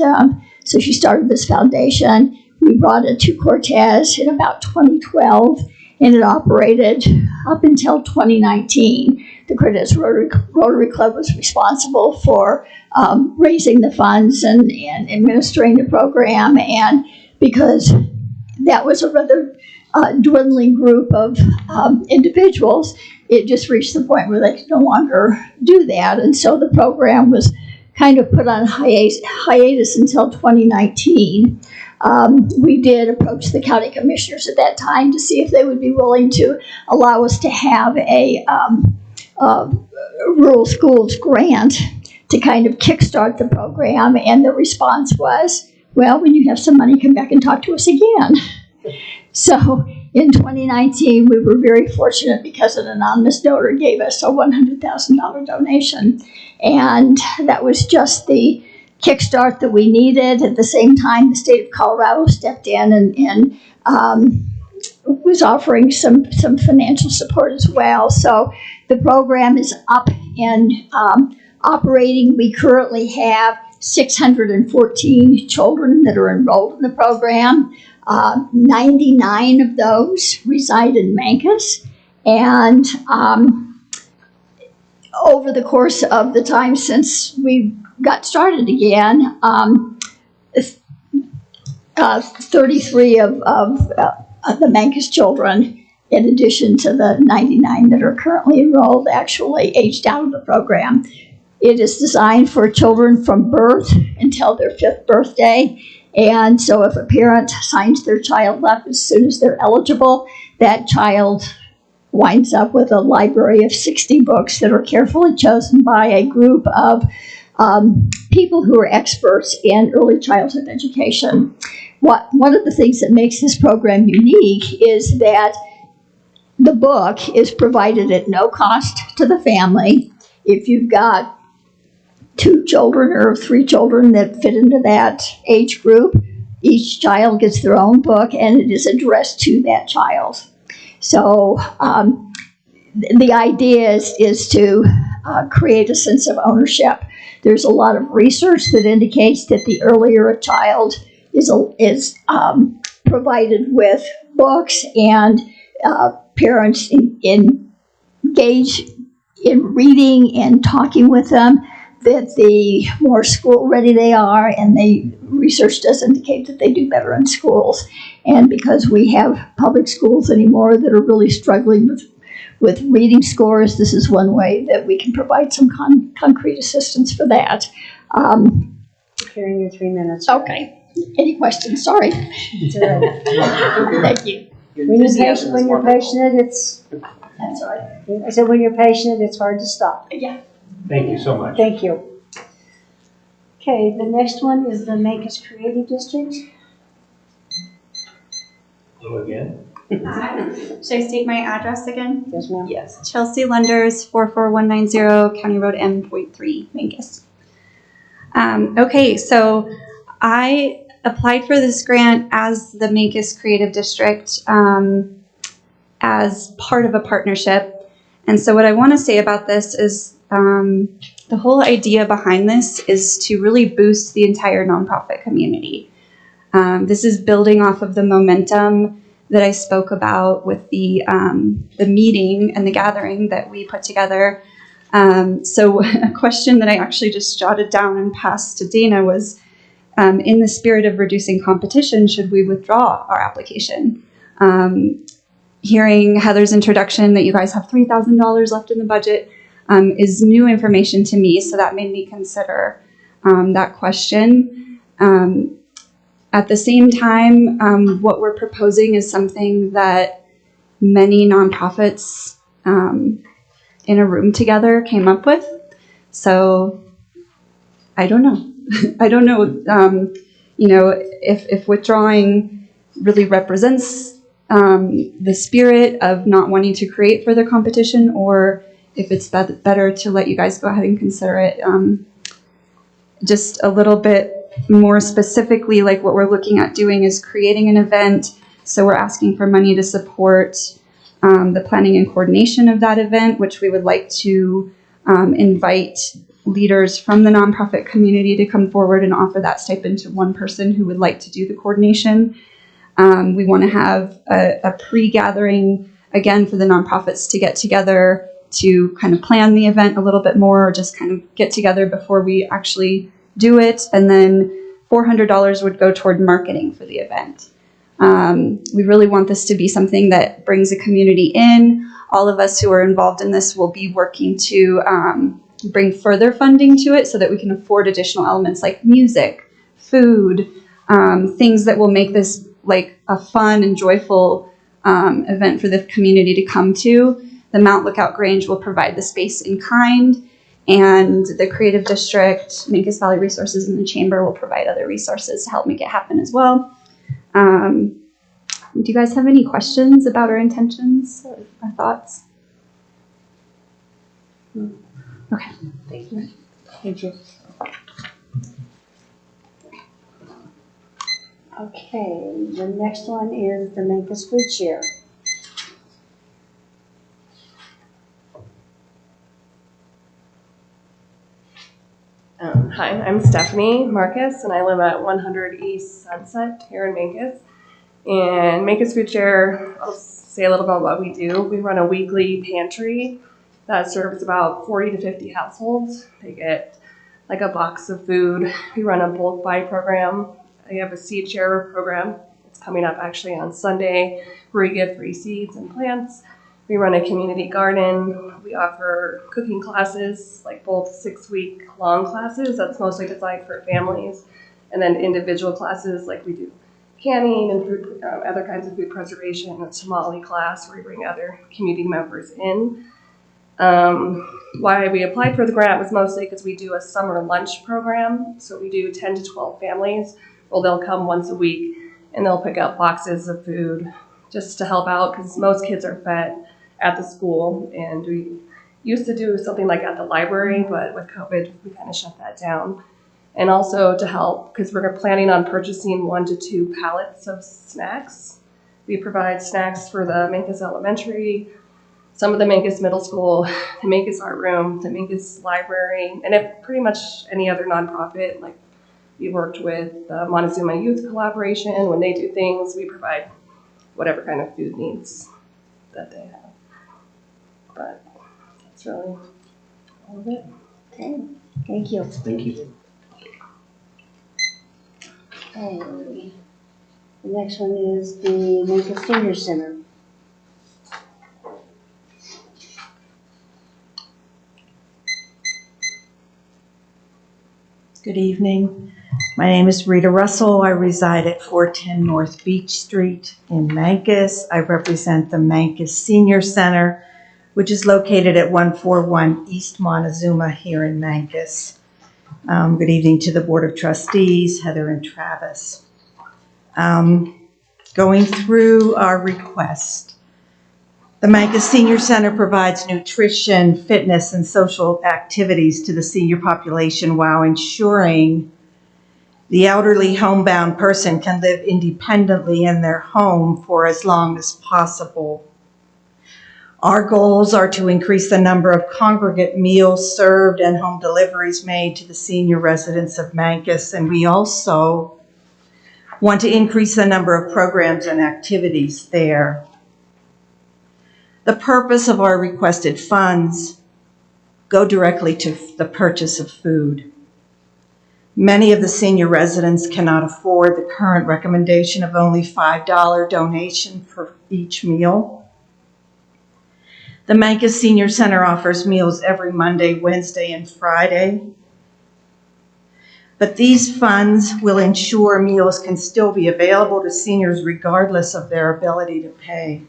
so she started this foundation. We brought it to Cortez in about 2012, and it operated up until 2019. The Cortez Rotary Club was responsible for raising the funds and administering the program. And because that was a rather dwindling group of individuals, it just reached the point where they could no longer do that. And so the program was kind of put on hiatus until 2019. We did approach the county commissioners at that time to see if they would be willing to allow us to have a rural schools grant to kind of kickstart the program. And the response was, well, when you have some money, come back and talk to us again. So In 2019, we were very fortunate because an anonymous donor gave us a $100,000 donation. And that was just the kickstart that we needed. At the same time, the state of Colorado stepped in and was offering some financial support as well. So the program is up and operating. We currently have 614 children that are enrolled in the program. 99 of those reside in Mancos. And over the course of the time since we got started again, 33 of the Mancos children, in addition to the 99 that are currently enrolled, actually aged out of the program. It is designed for children from birth until their 5th birthday. And so if a parent signs their child up as soon as they're eligible, that child winds up with a library of 60 books that are carefully chosen by a group of people who are experts in early childhood education. One of the things that makes this program unique is that the book is provided at no cost to the family. If you've got 2 children or 3 children that fit into that age group, each child gets their own book and it is addressed to that child. So the idea is to create a sense of ownership. There's a lot of research that indicates that the earlier a child is provided with books and parents engage in reading and talking with them, that the more school ready they are, and the research does indicate that they do better in schools. And because we have public schools anymore that are really struggling with reading scores, this is one way that we can provide some concrete assistance for that. Carrying your 3 minutes. Okay. Any questions? Sorry. It's all right. Thank you. When you're passionate, it's. That's all right. I said when you're passionate, it's hard to stop. Yeah. Thank you so much. Thank you. Okay, the next one is the Mancos Creative District. Hello again. Should I state my address again? Yes, ma'am. Yes. Chelsea Lenders, 44190, County Road M.3, Mancos. Okay, so I applied for this grant as the Mancos Creative District as part of a partnership. And so what I want to say about this is the whole idea behind this is to really boost the entire nonprofit community. This is building off of the momentum that I spoke about with the meeting and the gathering that we put together. So a question that I actually just jotted down and passed to Dana was, in the spirit of reducing competition, should we withdraw our application? Hearing Heather's introduction that you guys have $3,000 left in the budget is new information to me, so that made me consider that question. At the same time, what we're proposing is something that many nonprofits in a room together came up with. So I don't know. I don't know, if withdrawing really represents the spirit of not wanting to create further competition, or if it's better to let you guys go ahead and consider it. Just a little bit more specifically, like what we're looking at doing is creating an event. So we're asking for money to support the planning and coordination of that event, which we would like to invite leaders from the nonprofit community to come forward and offer that stipend to one person who would like to do the coordination. We want to have a pre-gathering, again, for the nonprofits to get together to kind of plan the event a little bit more, or just kind of get together before we actually do it. And then $400 would go toward marketing for the event. We really want this to be something that brings the community in. All of us who are involved in this will be working to bring further funding to it so that we can afford additional elements like music, food, things that will make this like a fun and joyful event for the community to come to. The Mount Lookout Grange will provide the space in kind, and the Creative District, Mancos Valley Resources, and the Chamber will provide other resources to help make it happen as well. Do you guys have any questions about our intentions or thoughts? Okay. Thank you. Thank you. Okay, the next one is the Mancos Food Share. Hi, I'm Stephanie Marcus, and I live at 100 East Sunset here in Mancos. And Mancos Food Share, I'll say a little about what we do. We run a weekly pantry that serves about 40 to 50 households. They get like a box of food. We run a bulk buy program. I have a seed share program. It's coming up actually on Sunday, where we give free seeds and plants. We run a community garden. We offer cooking classes, like both 6-week long classes that's mostly designed for families, and then individual classes like we do canning and food, other kinds of food preservation, a tamale class where we bring other community members in. Why we applied for the grant was mostly because we do a summer lunch program. So we do 10 to 12 families. Well, they'll come once a week and they'll pick up boxes of food just to help out because most kids are fed at the school. And we used to do something like at the library, but with COVID, we kind of shut that down. And also to help, because we're planning on purchasing 1 to 2 pallets of snacks. We provide snacks for the Mancos Elementary, some of the Mancos Middle School, the Mancos Art Room, the Mancos Library, and pretty much any other nonprofit. Like we worked with the Montezuma Youth Collaboration. When they do things, we provide whatever kind of food needs that they have. But that's really all of it. Okay, thank you. Thank you. Okay. The next one is the Mancos Senior Center. Good evening. My name is Rita Russell. I reside at 410 North Beach Street in Mancos. I represent the Mancos Senior Center, which is located at 141 East Montezuma here in Mancos. Good evening to the Board of Trustees, Heather and Travis. Going through our request. The Mancos Senior Center provides nutrition, fitness, and social activities to the senior population while ensuring the elderly homebound person can live independently in their home for as long as possible. Our goals are to increase the number of congregate meals served and home deliveries made to the senior residents of Mancos, and we also want to increase the number of programs and activities there. The purpose of our requested funds go directly to the purchase of food. Many of the senior residents cannot afford the current recommendation of only $5 donation for each meal. The Mancos Senior Center offers meals every Monday, Wednesday, and Friday. But these funds will ensure meals can still be available to seniors regardless of their ability to pay.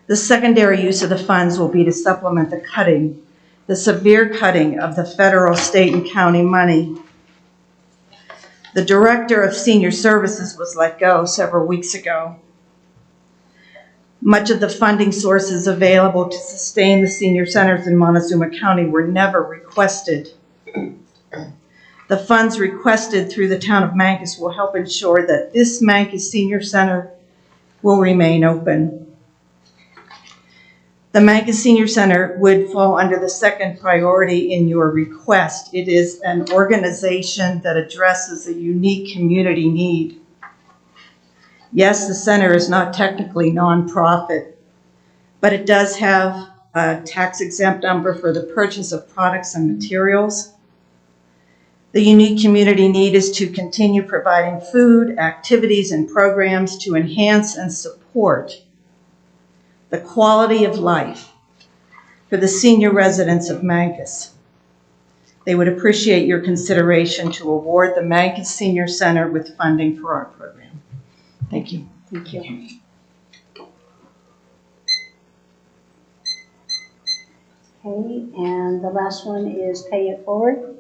The secondary use of the funds will be to supplement the severe cutting of the federal, state, and county money. The director of senior services was let go several weeks ago. Much of the funding sources available to sustain the senior centers in Montezuma County were never requested. The funds requested through the town of Mancos will help ensure that this Mancos Senior Center will remain open. The Mancos Senior Center would fall under the second priority in your request. It is an organization that addresses a unique community need. Yes, the center is not technically nonprofit, but it does have a tax-exempt number for the purchase of products and materials. The unique community need is to continue providing food, activities, and programs to enhance and support the quality of life for the senior residents of Mancos. They would appreciate your consideration to award the Mancos Senior Center with funding for our program. Thank you. Thank you. Okay, and the last one is pay it forward.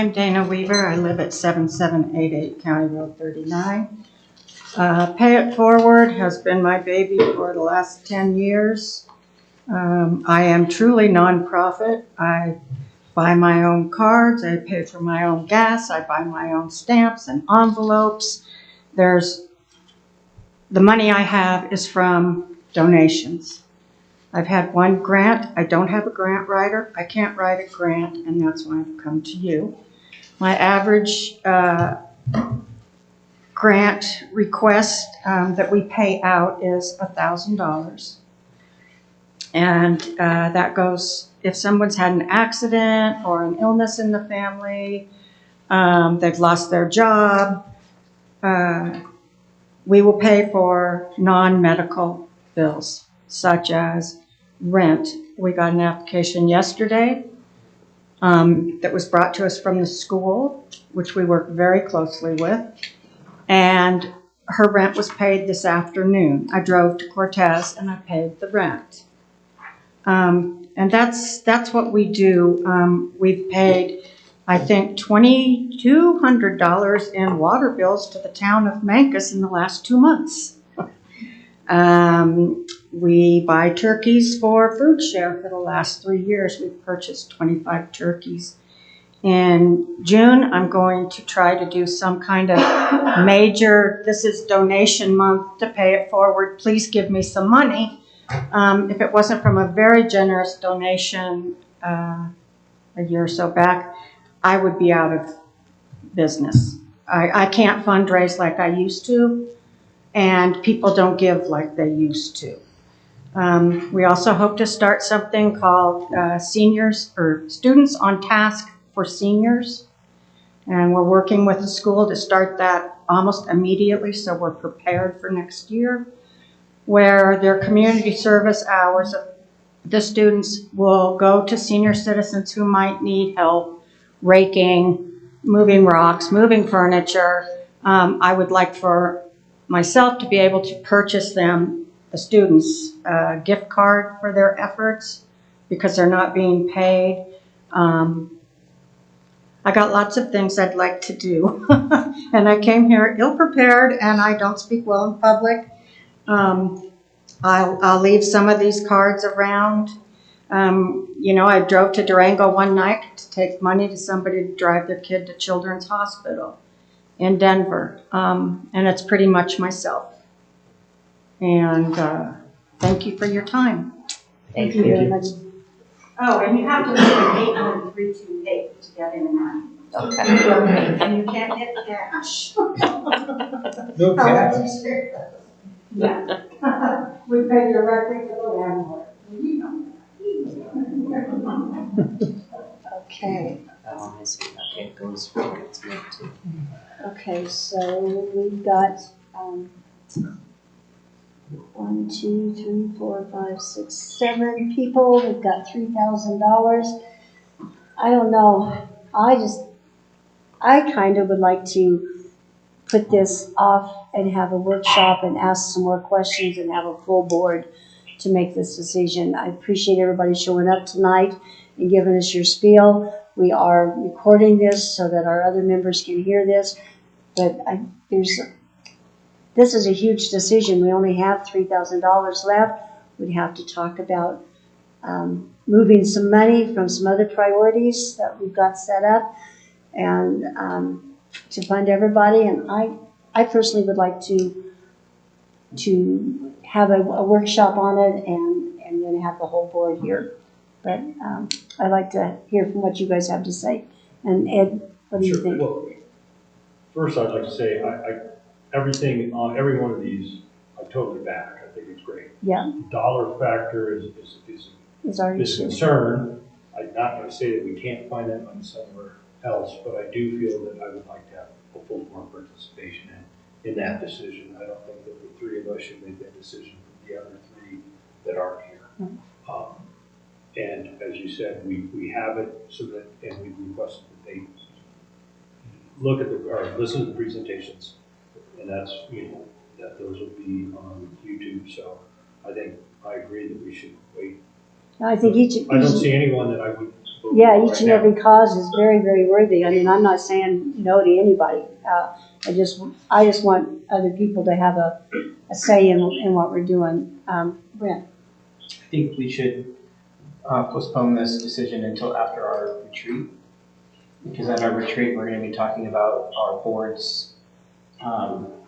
I'm Dana Weaver. I live at 7788 County Road 39. Pay It Forward has been my baby for the last 10 years. I am truly nonprofit. I buy my own cards. I pay for my own gas. I buy my own stamps and envelopes. The money I have is from donations. I've had one grant. I don't have a grant writer. I can't write a grant, and that's why I've come to you. My average grant request that we pay out is $1,000. And that goes, if someone's had an accident or an illness in the family, they've lost their job, we will pay for non-medical bills, such as rent. We got an application yesterday that was brought to us from the school, which we work very closely with, and her rent was paid this afternoon. I drove to Cortez and I paid the rent. And that's what we do. We've paid, I think, $2,200 in water bills to the town of Mancos in the last 2 months. We buy turkeys for food share for the last 3 years. We've purchased 25 turkeys. In June, I'm going to try to do some kind of major, this is donation month to Pay It Forward. Please give me some money. If it wasn't from a very generous donation a year or so back, I would be out of business. I can't fundraise like I used to, and people don't give like they used to. We also hope to start something called Seniors or Students on Task for Seniors, and we're working with the school to start that almost immediately, so we're prepared for next year, where their community service hours, the students will go to senior citizens who might need help raking, moving rocks, moving furniture. I would like for myself to be able to purchase them, the students, a gift card for their efforts because they're not being paid. I got lots of things I'd like to do. And I came here ill-prepared and I don't speak well in public. I'll leave some of these cards around. You know, I drove to Durango one night to take money to somebody to drive their kid to Children's Hospital in Denver. And it's pretty much myself. And thank you for your time. Thank you very much. Oh, and you have to make an 81328 to get in there. Okay. And you can't get cash. No cash. Yeah. We pay directly to the landlord. You know. Okay. Oh, I see. Okay, it goes for it's good too. Okay, so we've got 1, 2, 3, 4, 5, 6, 7 people. We've got $3,000. I don't know. I kind of would like to put this off and have a workshop and ask some more questions and have a full board to make this decision. I appreciate everybody showing up tonight and giving us your spiel. We are recording this so that our other members can hear this, but this is a huge decision. We only have $3,000 left. We'd have to talk about moving some money from some other priorities that we've got set up and to fund everybody. And I personally would like to have a workshop on it and then have the whole board here. But I'd like to hear from what you guys have to say. And Ed, what do you think? Well, first I'd like to say everything on every one of these I totally back. I think it's great. Yeah. Dollar factor is our issue. concern. I'm not going to say that we can't find that money somewhere else, but I do feel that I would like to have a full board participation in that decision. I don't think that the three of us should make that decision for the other three that aren't here. Mm-hmm. And as you said, we have it so that, and we've requested that they look at or listen to the presentations, and that's, that those will be on YouTube. So I think I agree that we should wait. I think I don't see anyone that I would spoke Yeah, about each right and now. every cause is very, very worthy. I mean, I'm not saying no to anybody. I just want other people to have a say in what we're doing. Brent? I think we should postpone this decision until after our retreat. Because at our retreat, we're going to be talking about our board's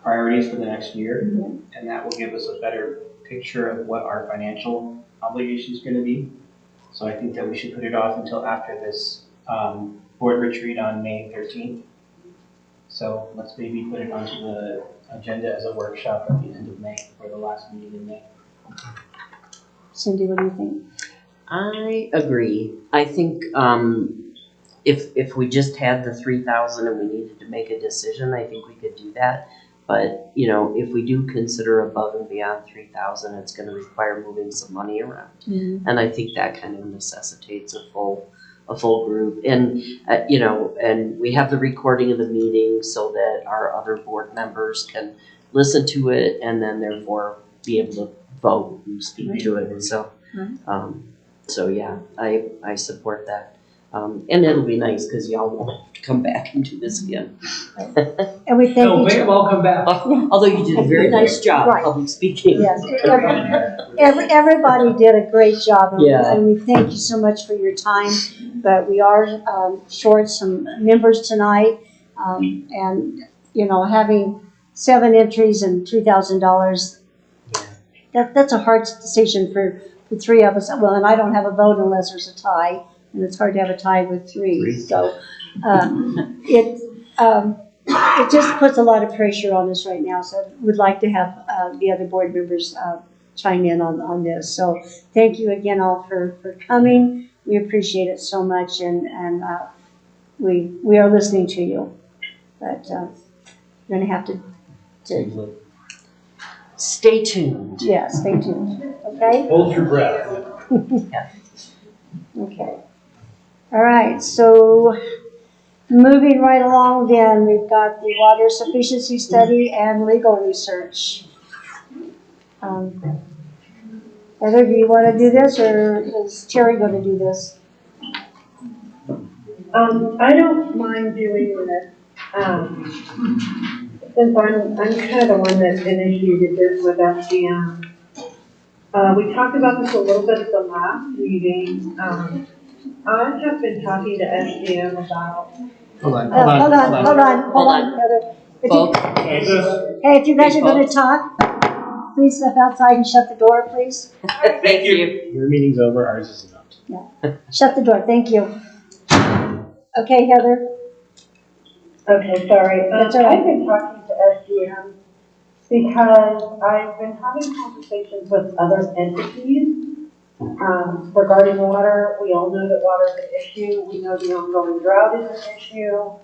priorities for the next year. Mm-hmm. And that will give us a better picture of what our financial obligation is going to be. So I think that we should put it off until after this board retreat on May 13th. So let's maybe put it onto the agenda as a workshop at the end of May, or the last meeting in May. Cindy, what do you think? I agree. I think if we just had the 3,000 and we needed to make a decision, I think we could do that. But, you know, if we do consider above and beyond 3,000, it's going to require moving some money around. Mm-hmm. And I think that kind of necessitates a full group. And, you know, and we have the recording of the meeting so that our other board members can listen to it and then therefore be able to vote and speak to it. And so, so yeah, I support that. And it'll be nice because y'all won't have to come back and do this again. And we thank No, each make them all come back. Although you did a very nice job Right. public speaking. Yes, everybody did a great job. Yeah. And we thank you so much for your time. But we are short some members tonight. And, you know, having 7 entries and $3,000, that's a hard decision for 3 of us. Well, and I don't have a vote unless there's a tie. And it's hard to have a tie with 3. So it just puts a lot of pressure on us right now. So we'd like to have the other board members chime in on this. So thank you again all for coming. We appreciate it so much, and we are listening to you. But you're going to have to stay tuned. Yeah, stay tuned. Okay? Hold your breath. Okay. All right, so moving right along then, we've got the water sufficiency study and legal research. Heather, do you want to do this, or is Terry going to do this? I don't mind doing this, since I'm kind of the one that initiated this with SGM. We talked about this a little bit at the last meeting. I have been talking to SGM about. Hold on, Heather. If you guys are going to talk, please step outside and shut the door, please. Thank you. Your meeting's over, ours is not. Yeah. Shut the door, thank you. Okay, Heather. Okay, sorry. That's all right. I've been talking to SGM because I've been having conversations with other entities regarding water. We all know that water is an issue. We know the ongoing drought is an issue.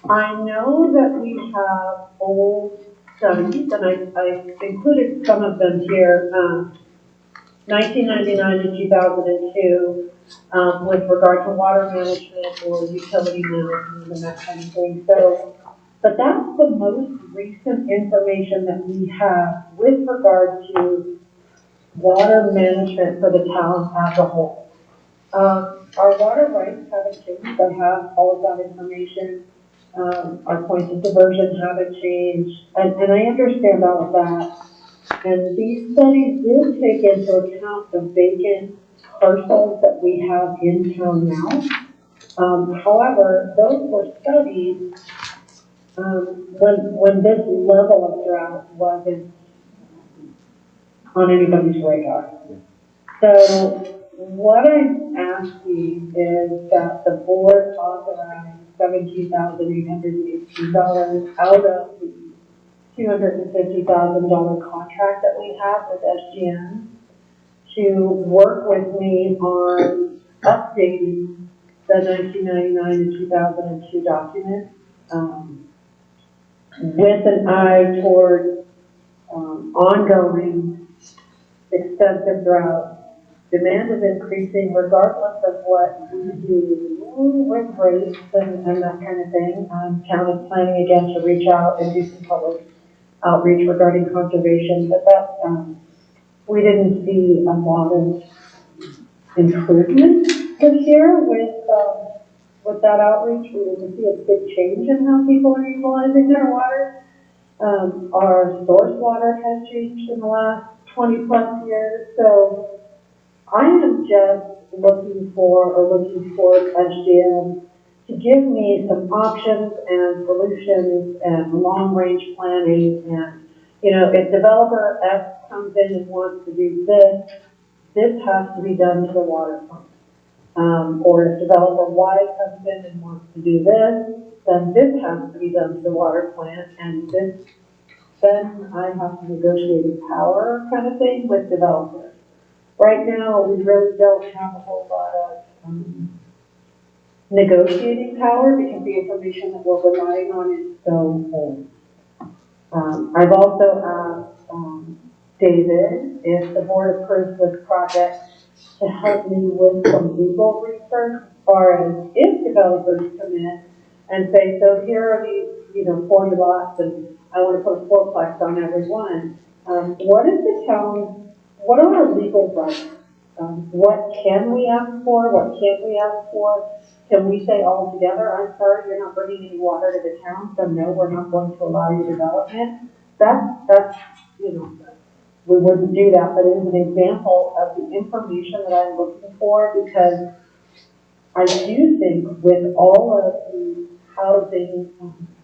I know that we have old studies, and I included some of them here, 1999 to 2002, with regard to water management or utility management and that kind of thing. So, but that's the most recent information that we have with regard to water management for the town as a whole. Our water rights haven't changed. I have all of that information. Our points of diversion haven't changed. And I understand all of that. And these studies did take into account the vacant parcels that we have in town now. However, those were studies when this level of drought wasn't on anybody's radar. So what I'm asking is that the board authorize $17,818 out of the $250,000 contract that we have with SGN to work with me on updating the 1999 and 2002 document with an eye toward ongoing extensive drought. Demand is increasing regardless of what we do with rates and that kind of thing. Town is planning again to reach out and do some public outreach regarding conservation, but that we didn't see a lot of improvement This year with that outreach, we didn't see a big change in how people are utilizing their water. Our source water has changed in the last 20 plus years, so I am just looking for SGM to give me some options and solutions and long-range planning. And, you know, if developer X comes in and wants to do this, this has to be done to the waterfront. Or if developer Y comes in and wants to do this, then this has to be done to the water plant, and this, then I have to negotiate a power kind of thing with developers. Right now, we really don't have a whole lot of negotiating power because the information that we're relying on is so old. I've also asked David if the board approves this project to help me with some legal research as far as if developers come in and say, so here are these, 40 lots and I want to put a fourplex on every one. What is the town, what are our legal rights? What can we ask for? What can't we ask for? Can we say all together, I'm sorry, you're not bringing any water to the town, so no, we're not going to allow you development? That's, we wouldn't do that, but it is an example of the information that I'm looking for, because I do think with all of the housing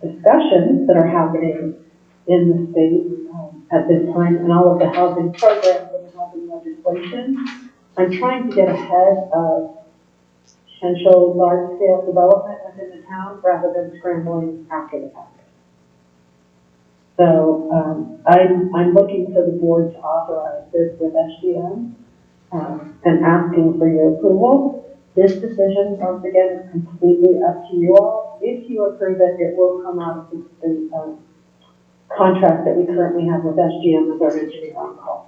discussions that are happening in the state at this time, and all of the housing programs and the housing legislation, I'm trying to get ahead of potential large-scale development within the town rather than scrambling after the fact. So I'm looking for the board to authorize this with SGM and asking for your approval. This decision, once again, is completely up to you all. If you approve it, it will come out of the contract that we currently have with SGM as our engineer on call.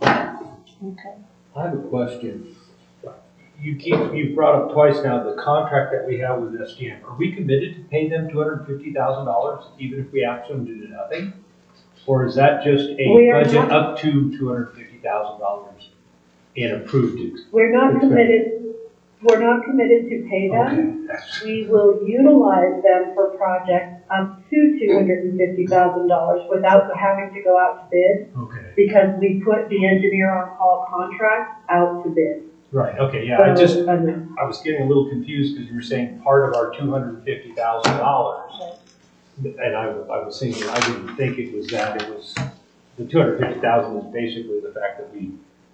Okay. I have a question. You brought up twice now the contract that we have with SDM. Are we committed to pay them $250,000 even if we ask them to do nothing? Or is that just a budget up to $250,000 in approved? We're not committed. We're not committed to pay them. Okay. We will utilize them for projects up to $250,000 without having to go out to bid. Okay. Because we put the engineer on call contract out to bid. Right, okay, yeah, I was getting a little confused because you were saying part of our $250,000. And I was thinking, I didn't think it was that, it was, the $250,000 is basically the fact that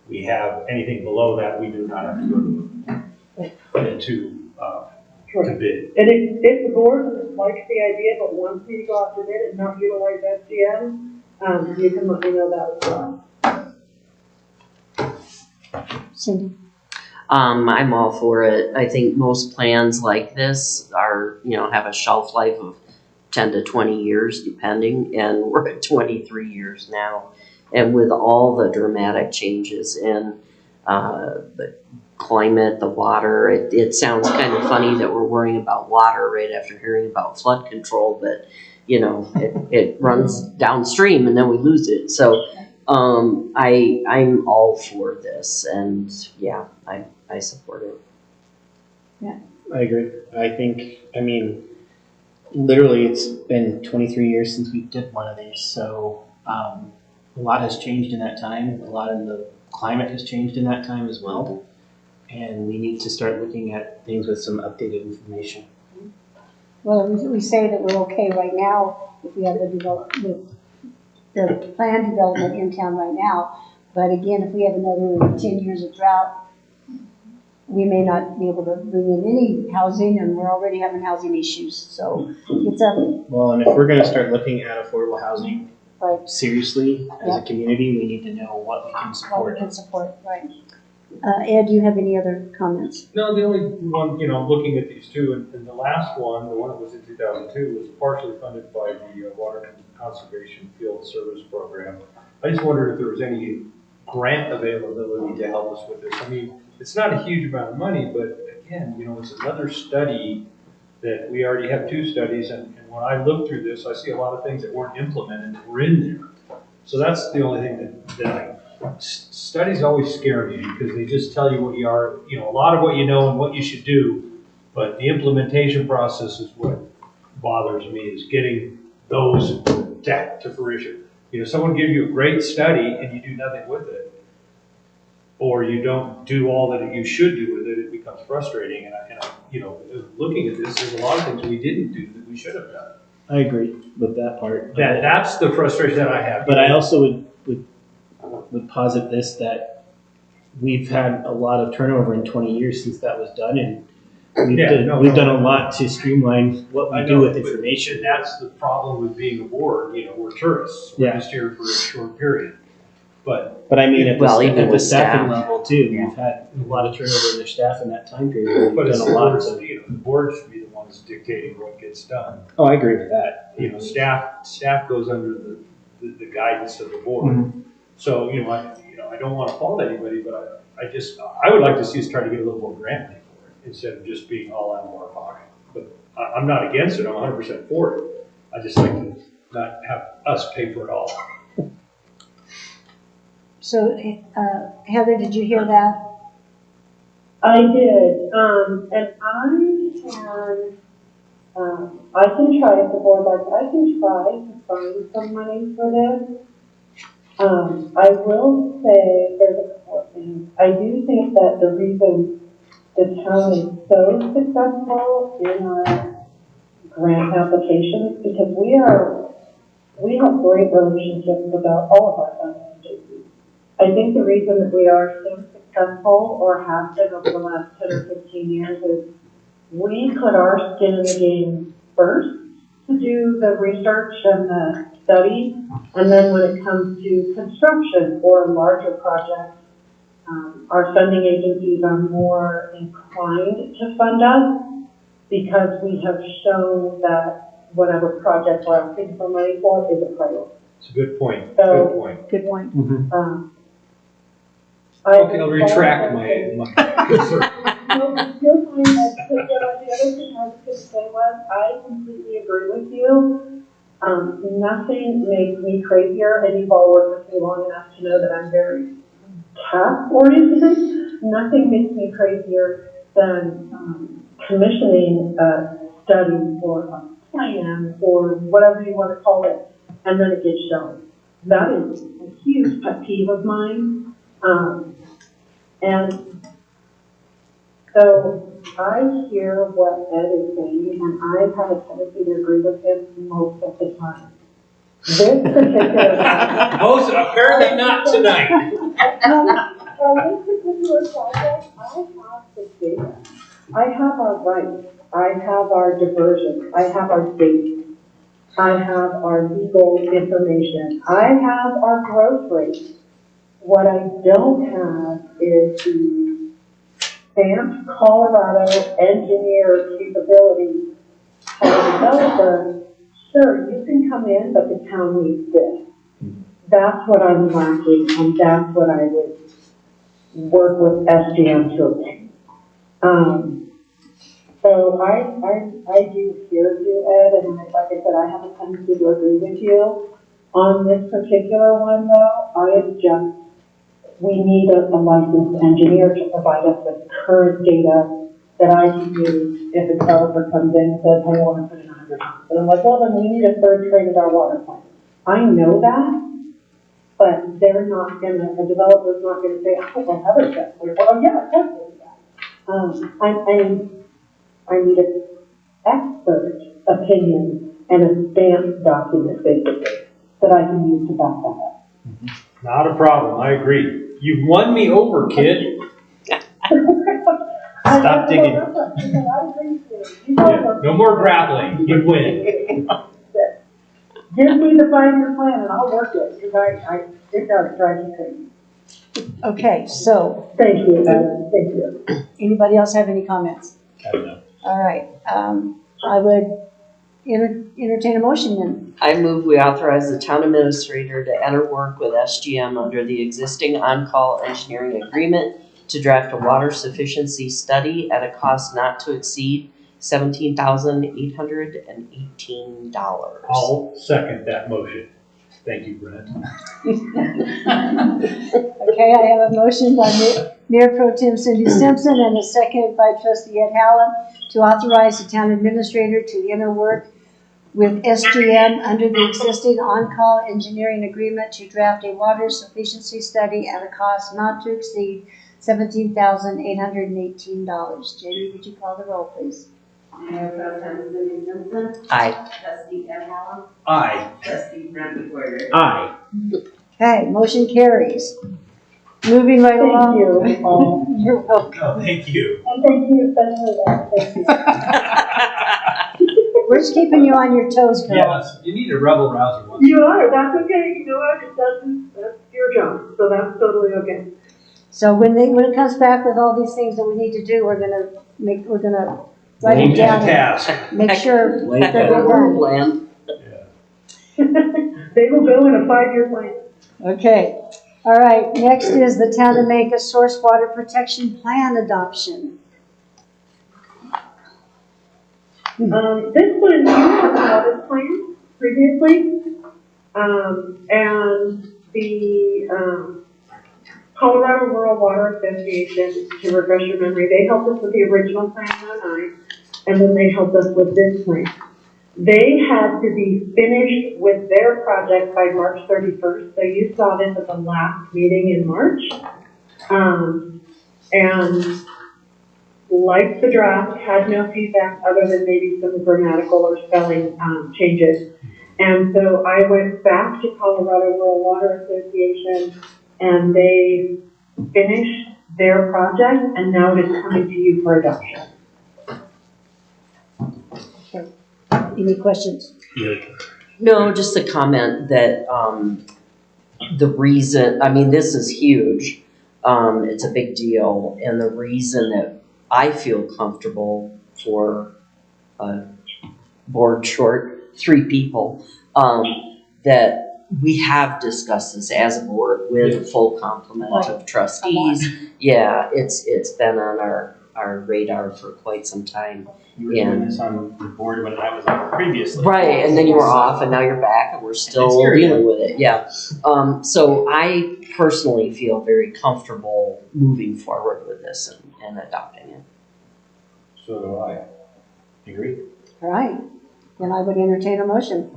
we have anything below that, we do not have to go to bid. And if the board likes the idea but wants me to go out to bid and not utilize SGM, you can let me know that as well. Cindy? I'm all for it. I think most plans like this are, have a shelf life of 10 to 20 years depending, and we're at 23 years now. And with all the dramatic changes in the climate, the water, it sounds kind of funny that we're worrying about water right after hearing about flood control, but it runs downstream and then we lose it. So I'm all for this, and yeah, I support it. Yeah. I agree. Literally it's been 23 years since we did one of these, so a lot has changed in that time. A lot in the climate has changed in that time as well. And we need to start looking at things with some updated information. Well, we say that we're okay right now if we have the planned development in town right now. But again, if we have another 10 years of drought, we may not be able to bring in any housing, and we're already having housing issues. So it's up. Well, and if we're going to start looking at affordable housing seriously as a community, we need to know what we can support. What we can support, right. Ed, do you have any other comments? No, the only one, looking at these two, and the last one, the one that was in 2002, was partially funded by the Water Conservation Field Service Program. I just wondered if there was any grant availability to help us with this. I mean, it's not a huge amount of money, but again, it's another study that we already have 2 studies, and when I look through this, I see a lot of things that weren't implemented that were in there. So that's the only thing that Studies always scare me because they just tell you what you are, a lot of what you know and what you should do, but the implementation process is what bothers me, is getting those to fruition. Someone gives you a great study and you do nothing with it, or you don't do all that you should do with it, it becomes frustrating. And looking at this, there's a lot of things we didn't do that we should have done. I agree with that part. That's the frustration that I have. But I also would posit this, that we've had a lot of turnover in 20 years since that was done, and we've done a lot to streamline what we do with information. That's the problem with being a board. We're tourists. We're just here for a short period. But I mean, at even the with staffing staff. level too, we've had a lot of turnover in their staff in that time period. But We've it's done a lot to. the board should be the ones dictating what gets done. Oh, I agree with that. Staff goes under the guidance of the board. Mm-hmm. So I don't want to fault anybody, but I would like to see us try to get a little more grant money for it instead of just being all out of our pocket. But I'm not against it. I'm 100% for it. I just like to not have us pay for it all. So, Heather, did you hear that? I did, and I can try, if the board likes, I can try to find some money for this. I will say there's a couple of things. I do think that the reason the town is so successful in our grant applications, because we have great relationships with all of our funding agencies. I think the reason that we are so successful, or have been over the last 10 or 15 years, is we put our skin in the game first to do the research and the study, and then when it comes to construction or larger projects, our funding agencies are more inclined to fund us because we have shown that whatever project we're asking for money for is a priority. It's a good point. So, good point. Good point. Mm-hmm. Okay, I'll retract my concern. You're fine. The other thing I was going to say was, I completely agree with you. Nothing makes me crazier, and you've all worked with me long enough to know that I'm very task-oriented. Nothing makes me crazier than commissioning a study or a plan or whatever you want to call it, and then it gets shown. That is a huge pet peeve of mine. And so I hear what Ed is saying, and I have a tendency to agree with him most of the time. This particular apparently not tonight. This particular project, I have the data. I have our rights. I have our diversion. I have our dates. I have our legal information. I have our growth rate. What I don't have is the stamped Colorado engineer capability as a developer. Sure, you can come in, but the town needs this. That's what I'm lacking, and that's what I would work with SGM to obtain. So I do hear you, Ed, and like I said, I have a tendency to agree with you. On this particular one, though, we need a licensed engineer to provide us with current data that I can use if a developer comes in and says, hey, I want to put in 100 homes. And I'm like, well, then we need a third train at our water plant. I know that, but a developer's not going to say, oh, well, Heather said, well, yeah, of course we'll do that. I need an expert opinion and a stamped document, basically, that I can use to back that up. Not a problem. I agree. You've won me over, kid. Stop digging. Yeah, no more grappling. You win. Give me the 5-year plan and I'll work it, because it does drive me crazy. Okay, so. Thank you, Ed. Thank you. Anybody else have any comments? I don't know. All right, I would entertain a motion then. I move we authorize the town administrator to enter work with SGM under the existing on-call engineering agreement to draft a water sufficiency study at a cost not to exceed $17,818. I'll second that motion. Thank you, Brent. Okay, I have a motion by Mayor Pro Tem Cindy Simpson and a second by Trustee Ed Hallam to authorize the town administrator to interwork with SGM under the existing on-call engineering agreement to draft a water sufficiency study at a cost not to exceed $17,818. Jamie, would you call the roll, please? Mayor Pro Tem Cindy Simpson. Aye. Trustee Ed Hallam. Aye. Trustee Brent McWhirter. Aye. Okay, motion carries. Moving right along. Thank you all. You're welcome. Oh, thank you. And thank you especially that, thank you. We're just keeping you on your toes, girl. Yes, you need a rebel rouser once. You are, that's okay, you know what, that's your job, so that's totally okay. So when it comes back with all these things that we need to do, we're gonna write it down and make sure that they're done. Plan. They will go in a 5-year plan. Okay, all right, next is the Town of Mancos Source Water Protection Plan adoption. This one, you have a water plan previously, and the Colorado Rural Water Association, to refresh your memory, they helped us with the original plan in 2009, and then they helped us with this plan. They had to be finished with their project by March 31st, so you saw this at the last meeting in March. And like the draft, had no feedback other than maybe some grammatical or spelling changes. And so I went back to Colorado Rural Water Association, and they finished their project, and now it is coming to you for adoption. Okay. Any questions? No, just a comment that the reason, I mean, this is huge. It's a big deal. And the reason that I feel comfortable for a board short 3 people, that we have discussed this as a board with a full complement of trustees. Yeah, it's been on our radar for quite some time. You were doing this on the board when I was on previously. Right, and then you were off, and now you're back, and we're still dealing with it. Yeah. So I personally feel very comfortable moving forward with this and adopting it. So do I. Agree? All right, then I would entertain a motion.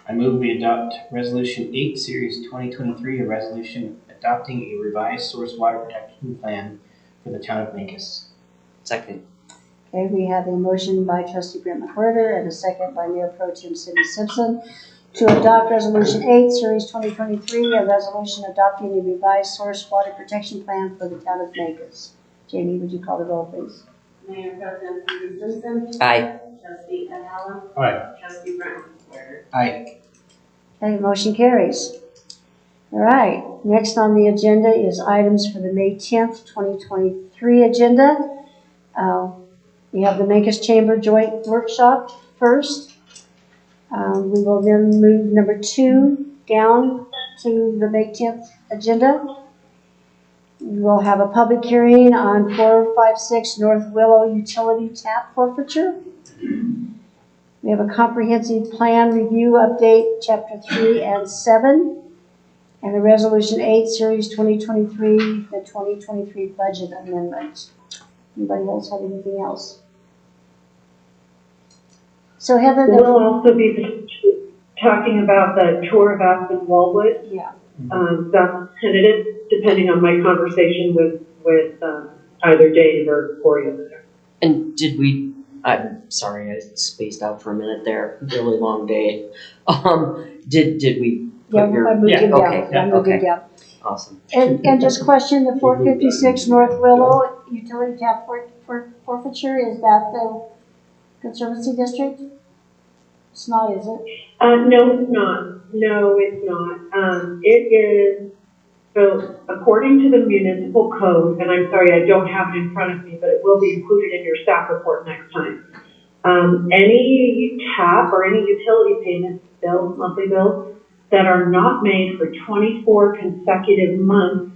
I move we adopt Resolution 8, Series 2023, a resolution adopting a revised source water protection plan for the town of Mancos. Second. Okay, we have a motion by Trustee Brent McWhirter and a second by Mayor Pro Tem Cindy Simpson to adopt Resolution 8, Series 2023, a resolution adopting a revised source water protection plan for the town of Mancos. Jamie, would you call the roll, please? Mayor Pro Tem Cindy Simpson. Aye. Trustee Ed Hallam. Aye. Trustee Brent McWhirter. Aye. Okay, motion carries. All right, next on the agenda is items for the May 10th, 2023 agenda. We have the Mancos Chamber Joint Workshop first. We will then move number 2 down to the May 10th agenda. We will have a public hearing on 456 North Willow Utility Tap Forfeiture. We have a comprehensive plan review update, chapter 3 and 7, and a resolution 8, series 2023, the 2023 budget amendment. Anybody else have anything else? So Heather, We'll also be talking about the tour of Aspen Wallwood. Yeah. That's tentative, depending on my conversation with either Dave or Corey. And did we, I'm sorry, I spaced out for a minute there, really long day. Did we put your? I moved it down. Okay, I moved it down. Awesome. And just question, the 456 North Willow Utility Tap Forfeiture, is that the Conservancy District? It's not, is it? No, it's not. No, it's not. It is, so according to the municipal code, and I'm sorry, I don't have it in front of me, but it will be included in your staff report next time. Any tap or any utility payments, bills, monthly bills, that are not made for 24 consecutive months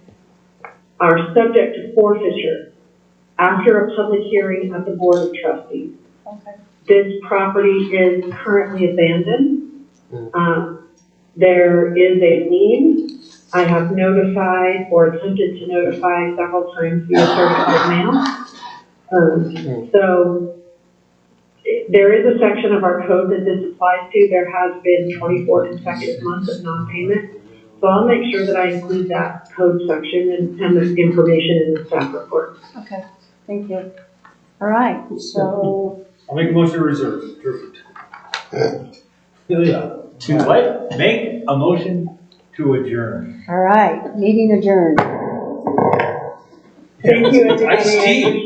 are subject to forfeiture after a public hearing of the Board of Trustees. Okay. This property is currently abandoned. There is a lien I have notified or attempted to notify several times via certified mail. So there is a section of our code that this applies to. There has been 24 consecutive months of non-payment. So I'll make sure that I include that code section and the information in the staff report. Okay, thank you. All right, so I'll make a motion to reserve. Perfect. Yeah. To what? Make a motion to adjourn. all right, meeting adjourned. Thank you, I see.